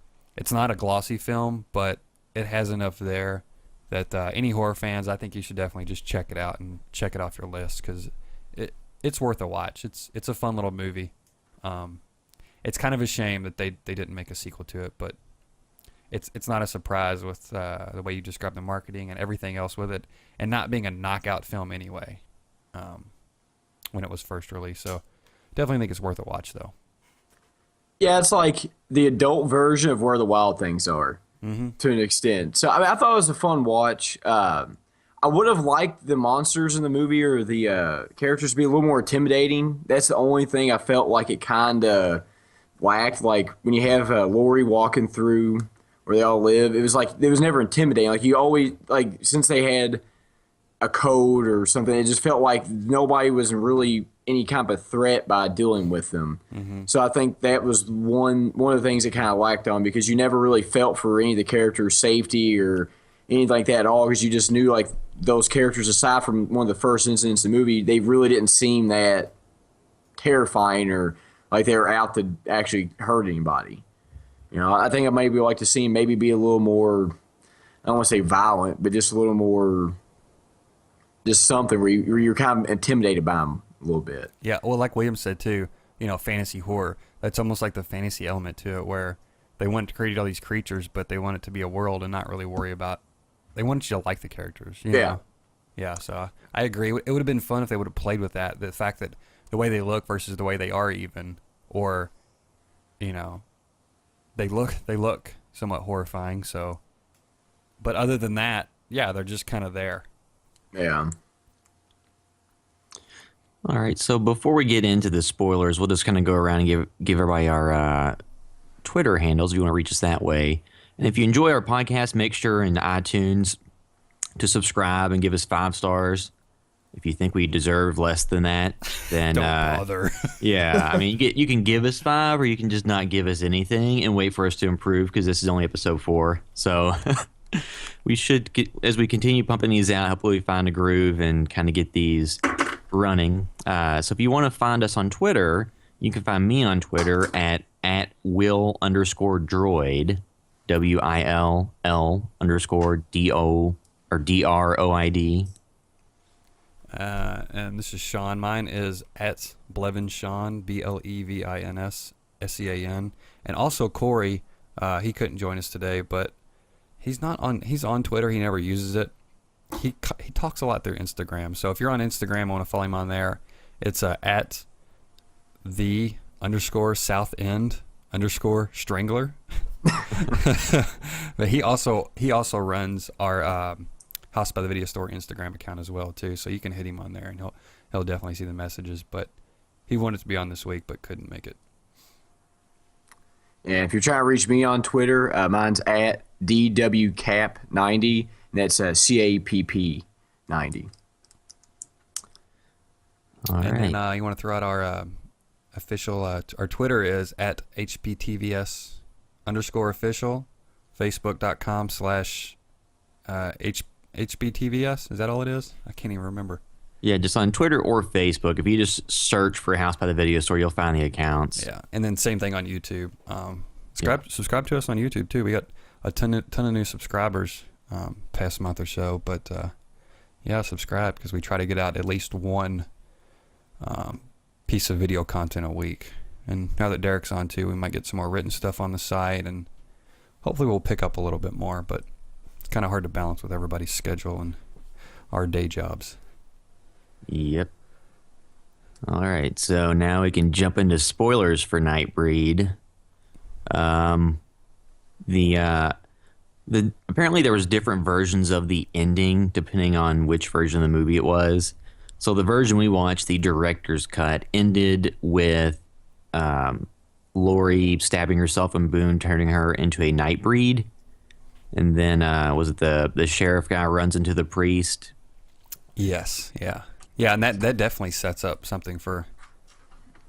not a glossy film, but it has enough there that any horror fans, I think you should definitely just check it out and check it off your list, because it's worth a watch. It's a fun little movie. It's kind of a shame that they didn't make a sequel to it, but it's not a surprise with the way you described the marketing and everything else with it, and not being a knockout film anyway when it was first released. So definitely think it's worth a watch, though. Yeah, it's like the adult version of Where the Wild Things Are, to an extent. So I thought it was a fun watch. I would have liked the monsters in the movie or the characters to be a little more intimidating. That's the only thing I felt like it kind of lacked. Like when you have Lori walking through where they all live, it was like it was never intimidating. Like you always, like, since they had a code or something, it just felt like nobody was really any kind of threat by dealing with them. So I think that was one of the things that kind of lacked on, because you never really felt for any of the characters' safety or anything like that at all, because you just knew, like, those characters, aside from one of the first incidents in the movie, they really didn't seem that terrifying or like they were out to actually hurt anybody. I think I maybe like to see him maybe be a little more, I don't want to say violent, but just a little more, just something where you're kind of intimidated by him a little bit. Yeah, well, like William said too, fantasy horror. That's almost like the fantasy element to it, where they want to create all these creatures, but they want it to be a world and not really worry about. They want you to like the characters. Yeah. Yeah. So I agree. It would have been fun if they would have played with that. The fact that the way they look versus the way they are, even, or, they look somewhat horrifying. So, but other than that, yeah, they're just kind of there. Yeah. All right, so before we get into the spoilers, we'll just kind of go around and give everybody our Twitter handles if you want to reach us that way. And if you enjoy our podcast, make sure in iTunes to subscribe and give us 5 stars. If you think we deserve less than that, then Don't bother. Yeah, I mean, you can give us 5, or you can just not give us anything and wait for us to improve, because this is only episode 4. So we should get, as we continue pumping these out, hopefully we find a groove and kind of get these running. So if you want to find us on Twitter, you can find me on Twitter at Will_droid, WILL_DO or DROID. And this is Sean. Mine is at Blevinssean, BLEVINSSEAN. And also Corey, he couldn't join us today, but he's on Twitter. He never uses it. He talks a lot through Instagram. So if you're on Instagram and want to follow him on there, it's at the_South End_Strangler. But he also runs our House by the Video Store Instagram account as well too. So you can hit him on there, and he'll definitely see the messages. But he wanted to be on this week, but couldn't make it. And if you're trying to reach me on Twitter, mine's at DWCAP90, and that's CAPP90. All right. And then you want to throw out our official, our Twitter is at HBTVS _official, Facebook.com/HBTVS. Is that all it is? I can't even remember. Yeah, just on Twitter or Facebook. If you just search for House by the Video Store, you'll find the accounts. Yeah, and then same thing on YouTube. Subscribe to us on YouTube too. We got a ton of new subscribers past month or so. But yeah, subscribe because we try to get out at least one piece of video content a week. And now that Derek's on too, we might get some more written stuff on the site, and hopefully we'll pick up a little bit more. But it's kind of hard to balance with everybody's schedule and our day jobs. Yep. All right, so now we can jump into spoilers for Nightbreed. The apparently there was different versions of the ending depending on which version of the movie it was. So the version we watched, the director's cut, ended with Lori stabbing herself and Boone turning her into a Nightbreed. And then was it the sheriff guy runs into the priest? Yes, yeah. Yeah, and that definitely sets up something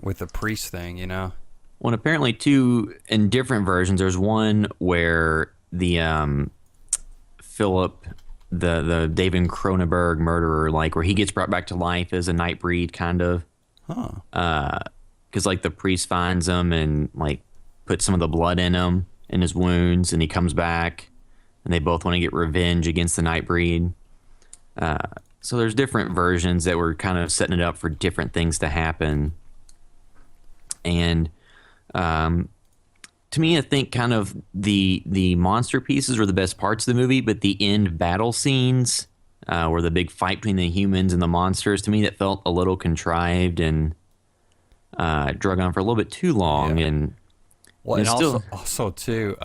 with the priest thing, you know? Well, and apparently two in different versions. There's one where the Philip, the David Cronenberg murderer, like where he gets brought back to life as a Nightbreed, kind of. Huh. Because like the priest finds him and like puts some of the blood in him in his wounds, and he comes back, and they both want to get revenge against the Nightbreed. So there's different versions that were kind of setting it up for different things to happen. And to me, I think kind of the monster pieces were the best parts of the movie, but the end battle scenes, where the big fight between the humans and the monsters, to me that felt a little contrived and drug on for a little bit too long. Yeah. And Well, and still, also too,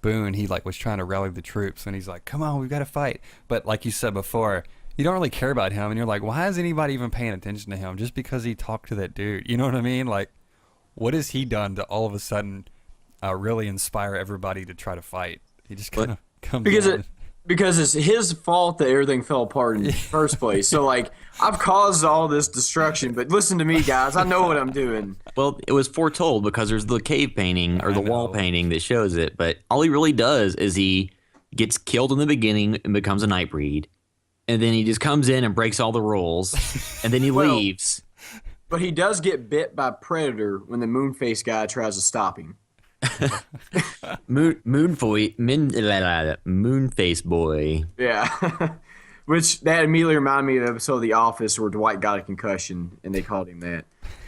Boone, he like was trying to rally the troops, and he's like, "Come on, we've got to fight." But like you said before, you don't really care about him, and you're like, "Why is anybody even paying attention to him? Just because he talked to that dude?" You know what I mean? Like, what has he done to all of a sudden really inspire everybody to try to fight? He just kind of comes because it's his fault that everything fell apart in the first place. So like, I've caused all this destruction, but listen to me, guys. I know what I'm doing. well, it was foretold because there's the cave painting or the wall painting that shows it. But all he really does is he gets killed in the beginning and becomes a Nightbreed, and then he just comes in and breaks all the rules, and then he leaves. But he does get bit by Predator when the Moonface guy tries to stop him. Moonface boy. Yeah. Which that immediately reminded me of the episode of The Office where Dwight got a concussion and they called him that.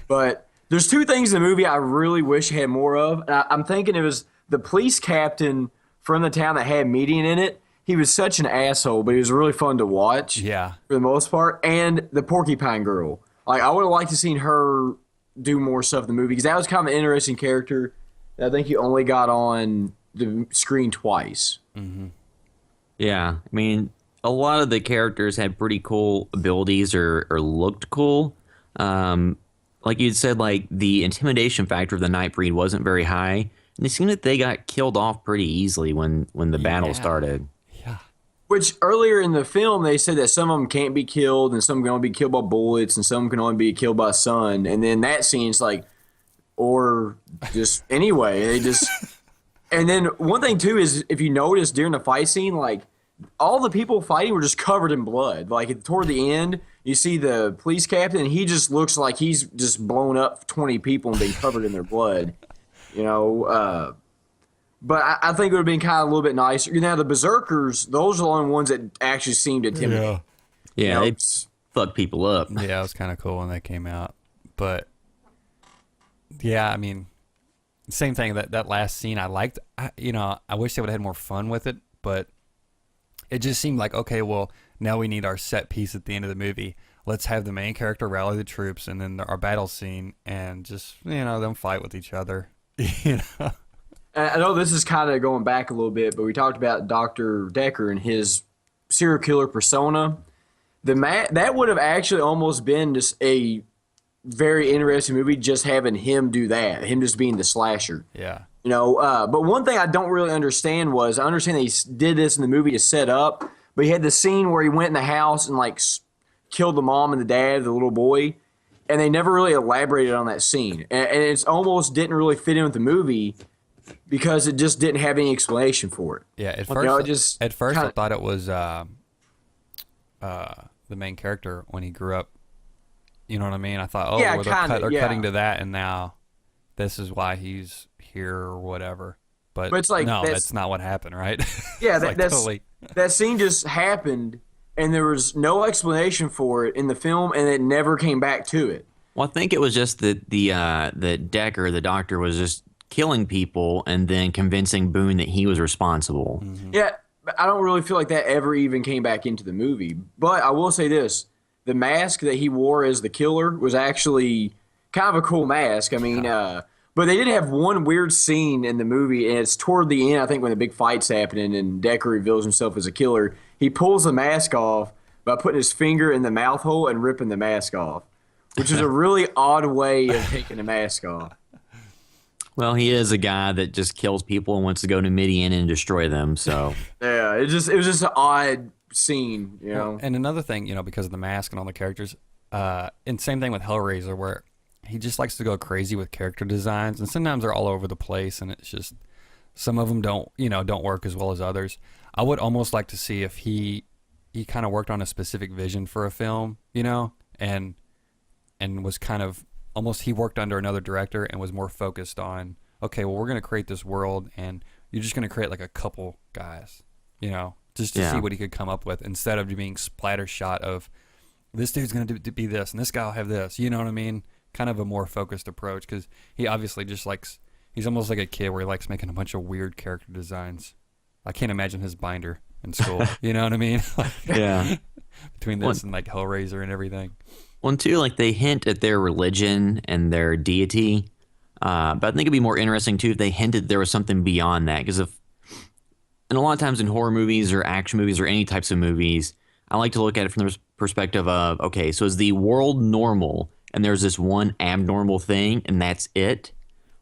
But there's two things in the movie I really wish had more of. And I'm thinking it was the police captain from the town that had Median in it. He was such an asshole, but he was really fun to watch. Yeah. For the most part. And the Porcupine Girl. Like, I would have liked to seen her do more stuff in the movie because that was kind of an interesting character that I think he only got on the screen twice. Mm-hmm. Yeah, I mean, a lot of the characters had pretty cool abilities or looked cool. Like you said, like the intimidation factor of the Nightbreed wasn't very high, and it seemed that they got killed off pretty easily when the battle started. Yeah. Which earlier in the film they said that some of them can't be killed and some can only be killed by bullets and some can only be killed by sun. And then that scene's like, or just anyway, they just. And then one thing too is if you notice during the fight scene, like all the people fighting were just covered in blood. Like toward the end, you see the police captain, and he just looks like he's just blown up 20 people and been covered in their blood. You know, but I think it would have been kind of a little bit nicer. You know, the Berserkers, those are the only ones that actually seemed intimidating. Yeah, You know, they fucked people up. Yeah, it was kind of cool when they came out. But, yeah, I mean, same thing. That last scene I liked. I wish they would have had more fun with it, but it just seemed like, okay, well, now we need our set piece at the end of the movie. Let's have the main character rally the troops and then our battle scene and just, them fight with each other. I know this is kind of going back a little bit, but we talked about Dr. Decker and his serial killer persona. That would have actually almost been just a very interesting movie, just having him do that, him just being the slasher. Yeah. But one thing I don't really understand was I understand that he did this in the movie to set up, but he had the scene where he went in the house and like killed the mom and the dad, the little boy, and they never really elaborated on that scene, and it's almost didn't really fit in with the movie because it just didn't have any explanation for it. Yeah, at first I thought it was the main character when he grew up. You know what I mean? I thought, oh, Yeah, they're cutting to that, and now this is why he's here or whatever. But it's like no, that's not what happened, right? Yeah, Totally. That scene just happened, and there was no explanation for it in the film, and it never came back to it. Well, I think it was just that the Decker, the doctor, was just killing people and then convincing Boone that he was responsible. Mm-hmm. Yeah, but I don't really feel like that ever even came back into the movie. But I will say this. The mask that he wore as the killer was actually kind of a cool mask. I mean, but they did have one weird scene in the movie, and it's toward the end, I think, when the big fight's happening and Decker reveals himself as a killer. He pulls the mask off by putting his finger in the mouth hole and ripping the mask off, which is a really odd way of taking the mask off. Well, he is a guy that just kills people and wants to go to Midian and destroy them, so... Yeah, it was just an odd scene, you know. And another thing, because of the mask and all the characters, and same thing with Hellraiser, where he just likes to go crazy with character designs, and sometimes they're all over the place, and it's just some of them don't work as well as others. I would almost like to see if he kind of worked on a specific vision for a film, and was kind of almost he worked under another director and was more focused on, okay, well, we're going to create this world, and you're just going to create like a couple guys, just to see what he could come up with, instead of being splatter shot of this dude's going to be this and this guy will have this. You know what I mean? Kind of a more focused approach, because he obviously just likes. He's almost like a kid where he likes making a bunch of weird character designs. I can't imagine his binder in school. You know what I mean? Yeah. Between this and like Hellraiser and everything. Well, and too, like they hint at their religion and their deity, but I think it'd be more interesting too if they hinted there was something beyond that. Because and a lot of times in horror movies or action movies or any types of movies, I like to look at it from the perspective of, okay, so is the world normal and there's this one abnormal thing and that's it?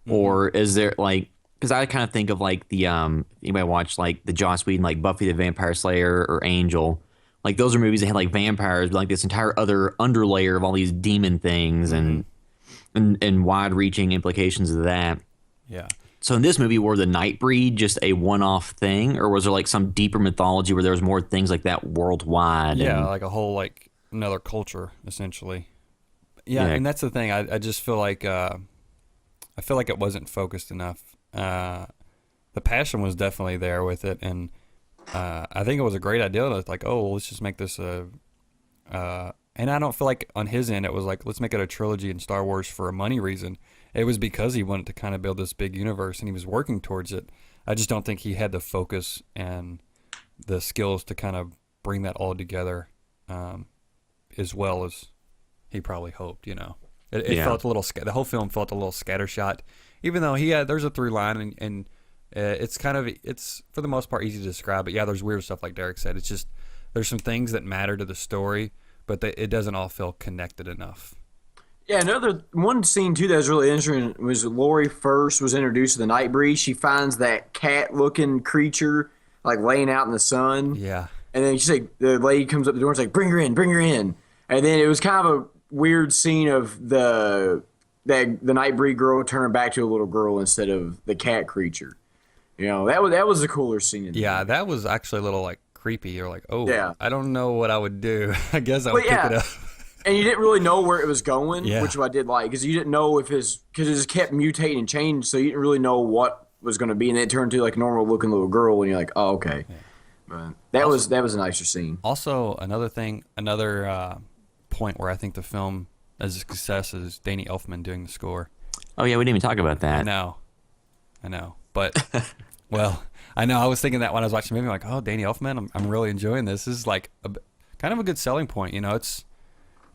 Mm-hmm. Or is there like, because I kind of think of like the, anybody watch like the Joss Whedon, like Buffy the Vampire Slayer or Angel, like those are movies that had like vampires, but like this entire other underlayer of all these demon things and wide-reaching implications of that. Yeah. So in this movie, were the Nightbreed just a one-off thing, or was there like some deeper mythology where there was more things like that worldwide? Yeah, like a whole like another culture essentially. Yeah, and that's the thing. I just feel like it wasn't focused enough. The passion was definitely there with it, and I think it was a great idea. It's like, oh, well, let's just make this a. And I don't feel like on his end it was like, let's make it a trilogy in Star Wars for a money reason. It was because he wanted to kind of build this big universe and he was working towards it. I just don't think he had the focus and the skills to kind of bring that all together as well as he probably hoped, It felt a little, the whole film felt a little scattershot, even though there's a through line and it's kind of, it's for the most part easy to describe, but yeah, there's weird stuff like Derek said. It's just, there's some things that matter to the story, but it doesn't all feel connected enough. Yeah, another one scene too that was really interesting was Laurie first was introduced to the Nightbreed. She finds that cat-looking creature like laying out in the sun. Yeah. And then she's like, the lady comes up the door and is like, bring her in, bring her in. And then it was kind of a weird scene of the Nightbreed girl turning back to a little girl instead of the cat creature. That was a cooler scene. Yeah, that was actually a little like creepy. You're like, oh, yeah. I don't know what I would do. I guess I would pick it up. And you didn't really know where it was going, yeah. which I did like, because you didn't know because it just kept mutating and changing, so you didn't really know what was going to be, and then it turned to like a normal looking little girl, and you're like, oh, okay. Yeah. But that was a nicer scene. Also, another point where I think the film is a success is Danny Elfman doing the score. Oh yeah, we didn't even talk about that. I know, but well, I know. I was thinking that when I was watching the movie, I'm like, oh, Danny Elfman, I'm really enjoying this. This is like kind of a good selling point,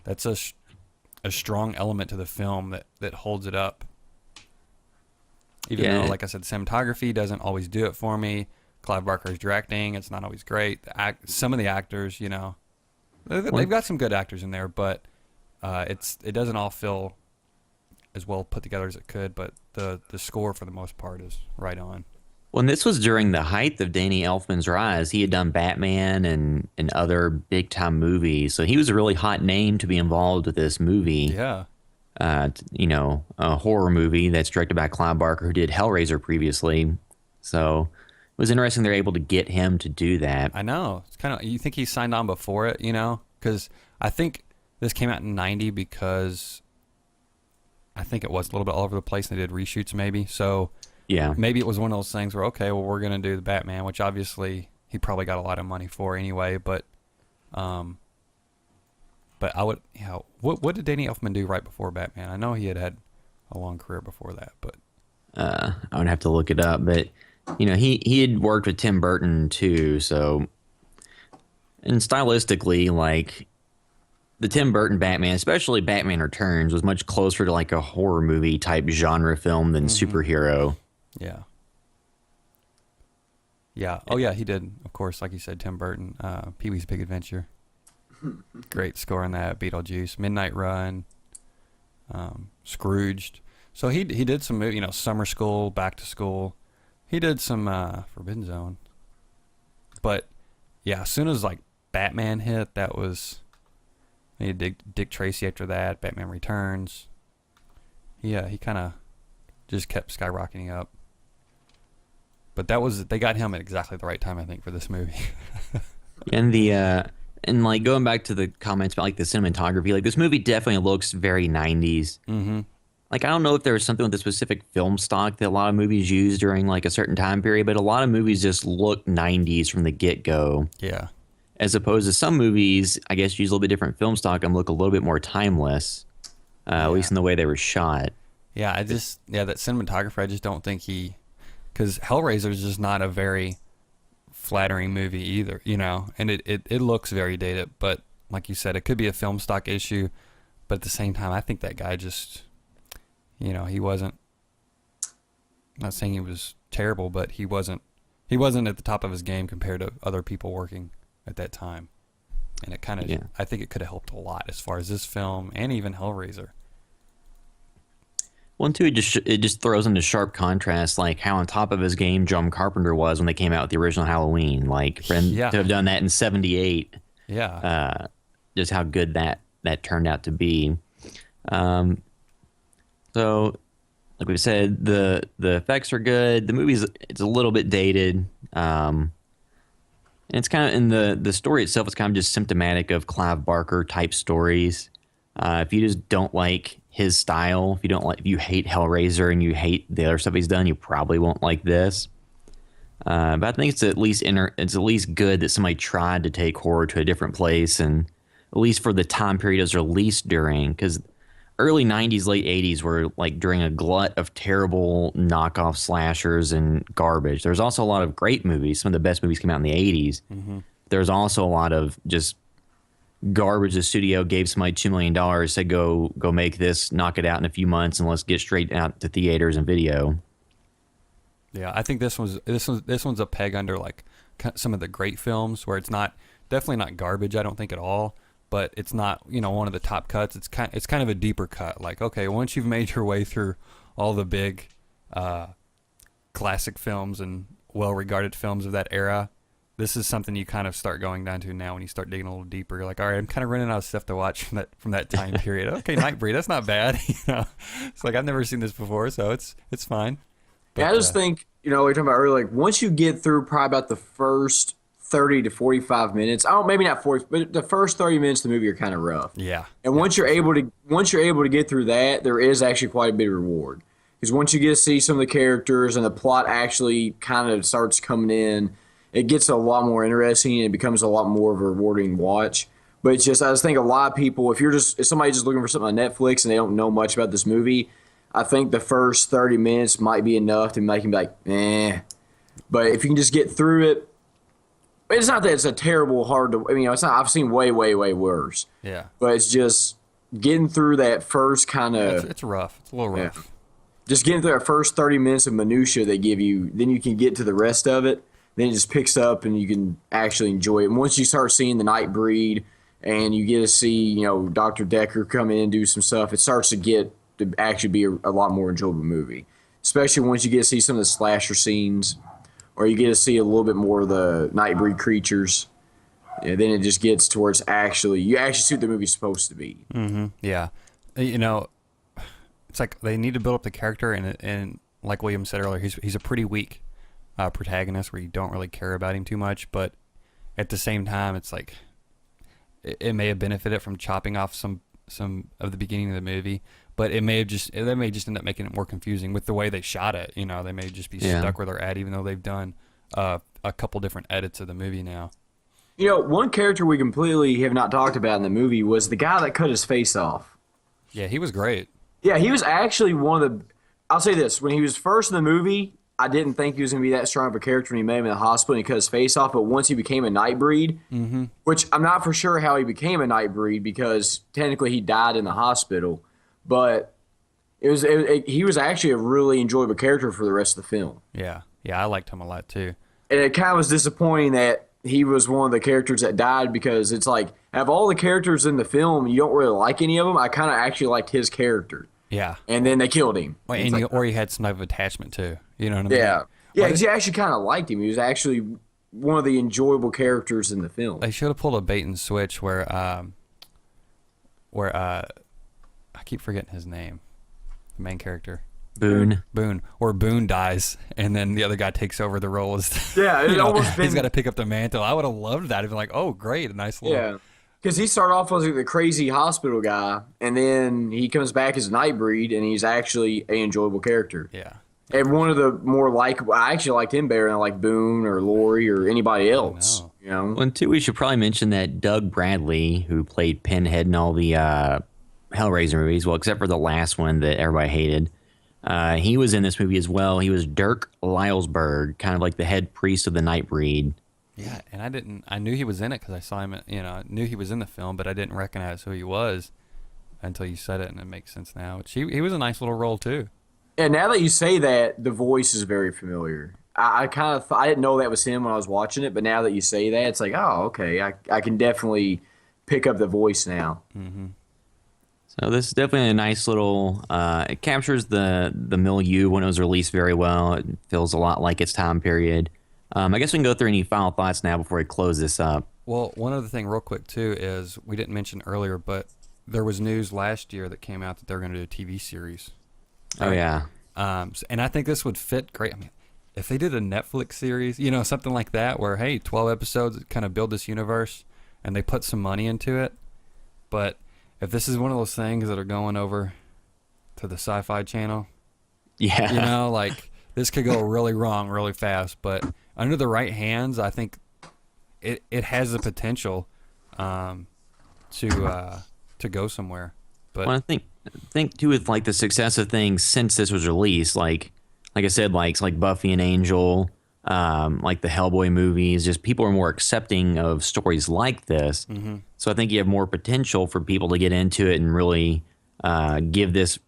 That's a strong element to the film that holds it up. Even though, like I said, cinematography doesn't always do it for me. Clive Barker's directing, it's not always great. Some of the actors, you know, they've got some good actors in there, but it doesn't all feel as well put together as it could. But the score, for the most part, is right on. Well, and this was during the height of Danny Elfman's rise. He had done Batman and other big-time movies, so he was a really hot name to be involved with this movie. Yeah. You know, a horror movie that's directed by Clive Barker, who did Hellraiser previously. So it was interesting they're able to get him to do that. I know. It's kind of, you think he signed on before it, you know? Because I think this came out in 90 because I think it was a little bit all over the place and they did reshoots maybe. So Yeah. maybe it was one of those things where, okay, well, we're going to do the Batman, which obviously he probably got a lot of money for anyway. But I would, you know, what did Danny Elfman do right before Batman? I know he had a long career before that, but I would have to look it up, but you know, he had worked with Tim Burton too, so and stylistically, like the Tim Burton Batman, especially Batman Returns, was much closer to like a horror movie type genre film than superhero. yeah. Yeah. Oh, yeah, he did, of course, like you said, Tim Burton, Pee-wee's Big Adventure. Great score on that, Beetlejuice, Midnight Run, Scrooged. So he did some, you know, Summer School, Back to School. He did some Forbidden Zone. But, yeah, as soon as, like, Batman hit, that was... He did Dick Tracy after that, Batman Returns. Yeah, he kind of just kept skyrocketing up. But they got him at exactly the right time, I think, for this movie. And like going back to the comments about like the cinematography, like this movie definitely looks very 90s. Mm-hmm. Like I don't know if there was something with the specific film stock that a lot of movies use during like a certain time period, but a lot of movies just look 90s from the get-go. Yeah. As opposed to some movies, I guess use a little bit different film stock and look a little bit more timeless, at least in the way they were shot. Yeah, that cinematographer, I just don't think because Hellraiser is just not a very flattering movie either, you know, and it looks very dated, but like you said, it could be a film stock issue, but at the same time, I think that guy just, you know, he wasn't, I'm not saying he was terrible, but he wasn't at the top of his game compared to other people working at that time. And it kind of, I think it could have helped a lot as far as this film and even Hellraiser. One, too, it just throws into sharp contrast, like how on top of his game John Carpenter was when they came out with the original Halloween. Like, for him to have done that in 78, just how good that turned out to be. So, like we said, the effects are good. The it's a little bit dated. And it's kind of, in the story itself is kind of just symptomatic of Clive Barker type stories. If you just don't like his style, if you hate Hellraiser and you hate the other stuff he's done, you probably won't like this. But I think it's at least good that somebody tried to take horror to a different place, and at least for the time period it was released during, because early 90s, late 80s were like during a glut of terrible knockoff slashers and garbage. There's also a lot of great movies. Some of the best movies came out in the 80s. Mm-hmm. There's also a lot of just garbage. The studio gave somebody $2 million, said go make this, knock it out in a few months, and let's get straight out to theaters and video. Yeah, I think this one's a peg under like some of the great films where it's definitely not garbage. I don't think at all, but it's not, you know, one of the top cuts. It's kind of a deeper cut. Like, okay, once you've made your way through all the big classic films and well-regarded films of that era, this is something you kind of start going down to now when you start digging a little deeper. You're like, all right, I'm kind of running out of stuff to watch from that time period. Okay, Nightbreed, that's not bad. You know, it's like I've never seen this before, so it's fine. But, I just think, you know, we were talking about earlier, like once you get through probably about the first 30 to 45 minutes, maybe not 40, but the first 30 minutes of the movie are kind of rough. Yeah. And once you're able to get through that, there is actually quite a bit of reward. Because once you get to see some of the characters and the plot actually kind of starts coming in, it gets a lot more interesting and it becomes a lot more of a rewarding watch. But it's just, I just think a lot of people, if somebody's just looking for something on Netflix and they don't know much about this movie, I think the first 30 minutes might be enough to make them be like, eh. But if you can just get through it, it's not that it's a terrible, hard to, I mean, it's not, I've seen way, way, way worse. Yeah. But it's just getting through that first kind of. It's rough. It's a little rough. just getting through that first 30 minutes of minutia they give you, then you can get to the rest of it. Then it just picks up and you can actually enjoy it. And once you start seeing the Nightbreed and you get to see, Dr. Decker come in and do some stuff, it starts to get to actually be a lot more enjoyable movie. Especially once you get to see some of the slasher scenes or you get to see a little bit more of the Nightbreed creatures. Yeah, then it just gets towards you actually see what the movie's supposed to be. Mm-hmm. Yeah. It's like they need to build up the character, and like William said earlier, he's a pretty weak protagonist where you don't really care about him too much, but at the same time, it's like it may have benefited from chopping off some of the beginning of the movie, but they may just end up making it more confusing with the way they shot it. They may just be stuck where they're at, even though they've done a couple different edits of the movie now. One character we completely have not talked about in the movie was the guy that cut his face off. Yeah, he was great. Yeah, he was actually one of the... I'll say this. When he was first in the movie, I didn't think he was going to be that strong of a character when he made him in the hospital and he cut his face off. But once he became a Nightbreed, which I'm not for sure how he became a Nightbreed because technically he died in the hospital, but he was actually a really enjoyable character for the rest of the film. Yeah, I liked him a lot too. And it kind of was disappointing that he was one of the characters that died because it's like, out of all the characters in the film, you don't really like any of them. I kind of actually liked his character. Yeah. And then they killed him. Well, or he had some type of attachment too. You know what I mean? Yeah. Yeah, because you actually kind of liked him. He was actually one of the enjoyable characters in the film. They should have pulled a bait and switch where I keep forgetting his name, the main character. Boone. Or Boone dies, and then the other guy takes over the role. Yeah, he's got to pick up the mantle. I would have loved that. It'd be like, oh, great, a nice little... Yeah, because he started off as like the crazy hospital guy, and then he comes back as a Nightbreed, and he's actually an enjoyable character. Yeah. And one of the more likable... I actually liked him better than like Boone or Laurie or anybody else. Well, and two, we should probably mention that Doug Bradley, who played Pinhead in all the Hellraiser movies, well, except for the last one that everybody hated, he was in this movie as well. He was Dirk Lylesburg, kind of like the head priest of the Nightbreed. Yeah, and I knew he was in it because I saw him, I knew he was in the film, but I didn't recognize who he was until you said it, and it makes sense now. He was a nice little role, too. Yeah, now that you say that, the voice is very familiar. I kind of I didn't know that was him when I was watching it, but now that you say that, it's like, oh, okay, I can definitely pick up the voice now. Mm-hmm. So this is definitely a nice little, it captures the milieu when it was released very well. It feels a lot like its time period. I guess we can go through any final thoughts now before we close this up. Well, one other thing real quick, too, is we didn't mention earlier, but there was news last year that came out that they're going to do a TV series. Right? Oh, yeah. And I think this would fit great. I mean, if they did a Netflix series, something like that where, hey, 12 episodes kind of build this universe and they put some money into it. But if this is one of those things that are going over to the Sci-Fi Channel, yeah, this could go really wrong really fast. But under the right hands, I think it has the potential to go somewhere. But well, I think too with like the success of things since this was released, like I said, like Buffy and Angel, like the Hellboy movies, just people are more accepting of stories like this. Mm-hmm. So I think you have more potential for people to get into it and really give this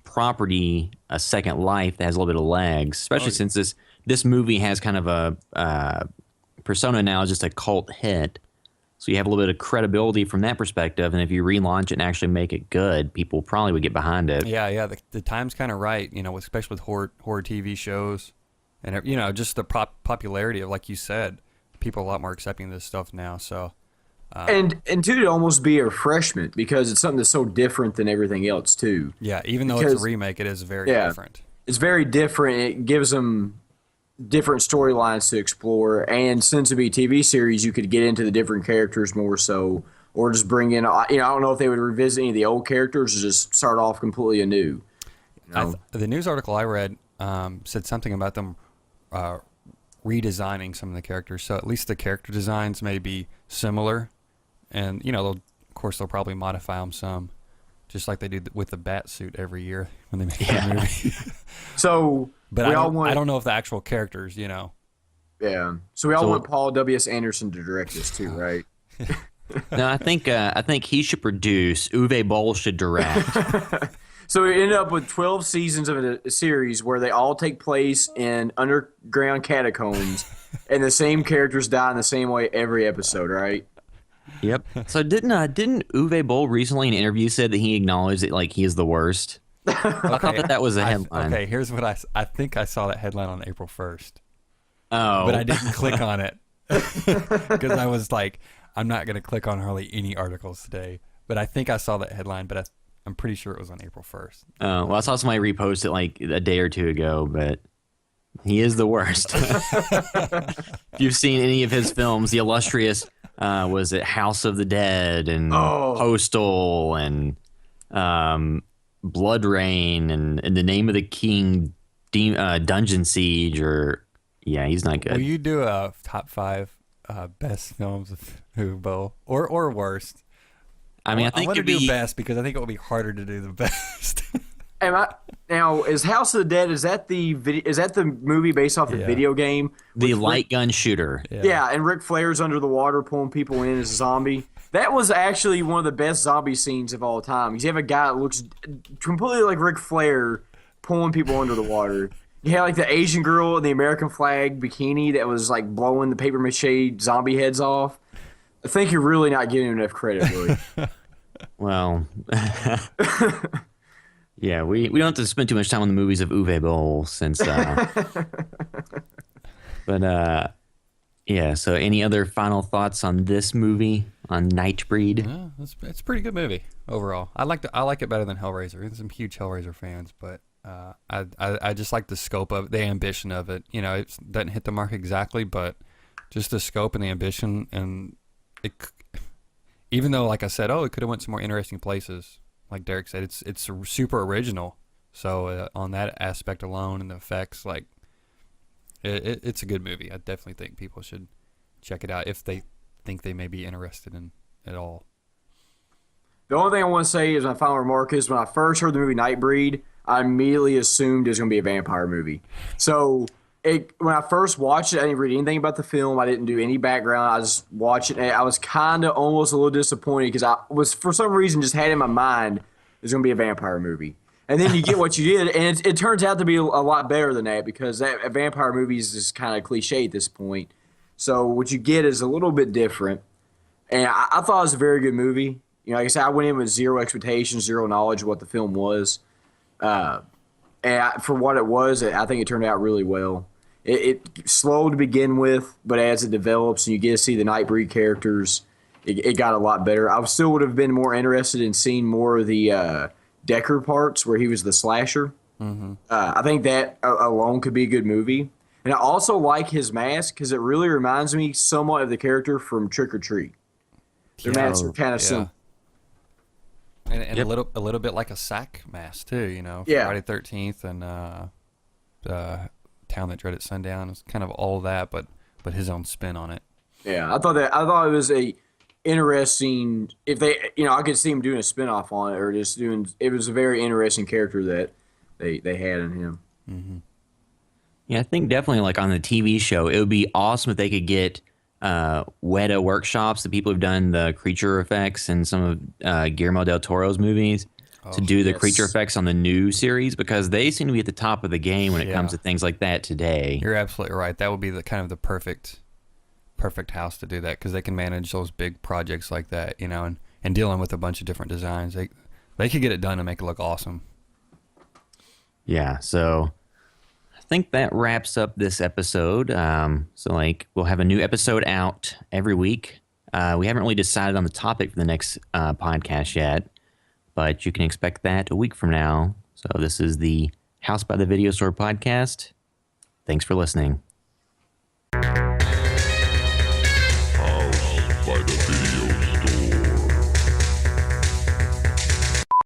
property a second life that has a little bit of legs, especially since this movie has kind of a persona now as just a cult hit. So you have a little bit of credibility from that perspective, and if you relaunch it and actually make it good, people probably would get behind it. Yeah, the time's kind of right, especially with horror TV shows, and just the popularity of, like you said, people are a lot more accepting of this stuff now. So, and too, to almost be a refreshment because it's something that's so different than everything else too. Yeah, even though it's a remake, it is very different. It's very different. It gives them different storylines to explore, and since it be a TV series, you could get into the different characters more so, or just bring in. I don't know if they would revisit any of the old characters or just start off completely anew. The news article I read said something about them redesigning some of the characters, so at least the character designs may be similar, and of course they'll probably modify them some, just like they do with the bat suit every year when they make a movie. So. But I don't know if the actual characters, Yeah. So we all want Paul W.S. Anderson to direct this too, right? No, I think he should produce. Uwe Boll should direct. So we ended up with 12 seasons of a series where they all take place in underground catacombs, and the same characters die in the same way every episode, right? Yep. So didn't Uwe Boll recently in an interview said that he acknowledged that like he is the worst? I thought that was a headline. Okay, here's what I think I saw that headline on April 1st. Oh. But I didn't click on it because I was like, I'm not going to click on hardly any articles today. But I think I saw that headline, but I'm pretty sure it was on April 1st. Oh, well, I saw somebody repost it like a day or two ago, but he is the worst. If you've seen any of his films, the illustrious, was it House of the Dead and Postal and Blood Rain and The Name of the King, Dungeon Siege, yeah, he's not good. Will you do a top 5 best films of Uwe Boll or worst? I mean, I think I want to it'd be do best because I think it will be harder to do the best. Now, is House of the Dead, is that the movie based off the video game? the light gun shooter. Yeah, and Ric Flair's under the water pulling people in as a zombie. That was actually one of the best zombie scenes of all time. Because you have a guy that looks completely like Ric Flair pulling people under the water. You had like the Asian girl in the American flag bikini that was like blowing the paper mache zombie heads off. I think you're really not giving him enough credit, really. Well, yeah, we don't have to spend too much time on the movies of Uwe Boll since. But yeah. So, any other final thoughts on this movie, on Nightbreed? Yeah, it's a pretty good movie overall. I like it better than Hellraiser. There's some huge Hellraiser fans, but I just like the scope of the ambition of it. You know, it doesn't hit the mark exactly, but just the scope and the ambition, and even though, like I said, it could have went some more interesting places. Like Derek said, it's super original. So on that aspect alone, and the effects, like it's a good movie. I definitely think people should check it out if they think they may be interested in it all. The only thing I want to say is my final remark is when I first heard the movie Nightbreed, I immediately assumed it was going to be a vampire movie. So when I first watched it, I didn't read anything about the film. I didn't do any background. I just watched it. And I was kind of almost a little disappointed because I was, for some reason, just had in my mind there's going to be a vampire movie. And then you get what you did, and it turns out to be a lot better than that because a vampire movie is just kind of cliche at this point. So what you get is a little bit different. And I thought it was a very good movie. You know, like I said, I went in with zero expectations, zero knowledge of what the film was. For what it was, I think it turned out really well. It slowed to begin with, but as it develops and you get to see the Nightbreed characters, it got a lot better. I still would have been more interested in seeing more of the Decker parts where he was the slasher. Mm-hmm. I think that alone could be a good movie. And I also like his mask because it really reminds me somewhat of the character from Trick or Treat. Their masks are kind of similar. And a little bit like a sack mask too, you know. Friday 13th and Town That Dreaded Sundown. It's kind of all that, but his own spin on it. Yeah, I thought it was a interesting. If they, I could see him doing a spinoff on it, or just doing. It was a very interesting character that they had in him. Mm-hmm. Yeah, I think definitely like on the TV show, it would be awesome if they could get Weta Workshops, the people who've done the creature effects in some of Guillermo del Toro's movies, to do the creature effects on the new series because they seem to be at the top of the game when it comes to things like that today. You're absolutely right. That would be the kind of the perfect house to do that because they can manage those big projects like that, and dealing with a bunch of different designs. They could get it done and make it look awesome. Yeah, so I think that wraps up this episode. We'll have a new episode out every week. We haven't really decided on the topic for the next podcast yet, but you can expect that a week from now. So this is the House by the Video Store podcast. Thanks for listening.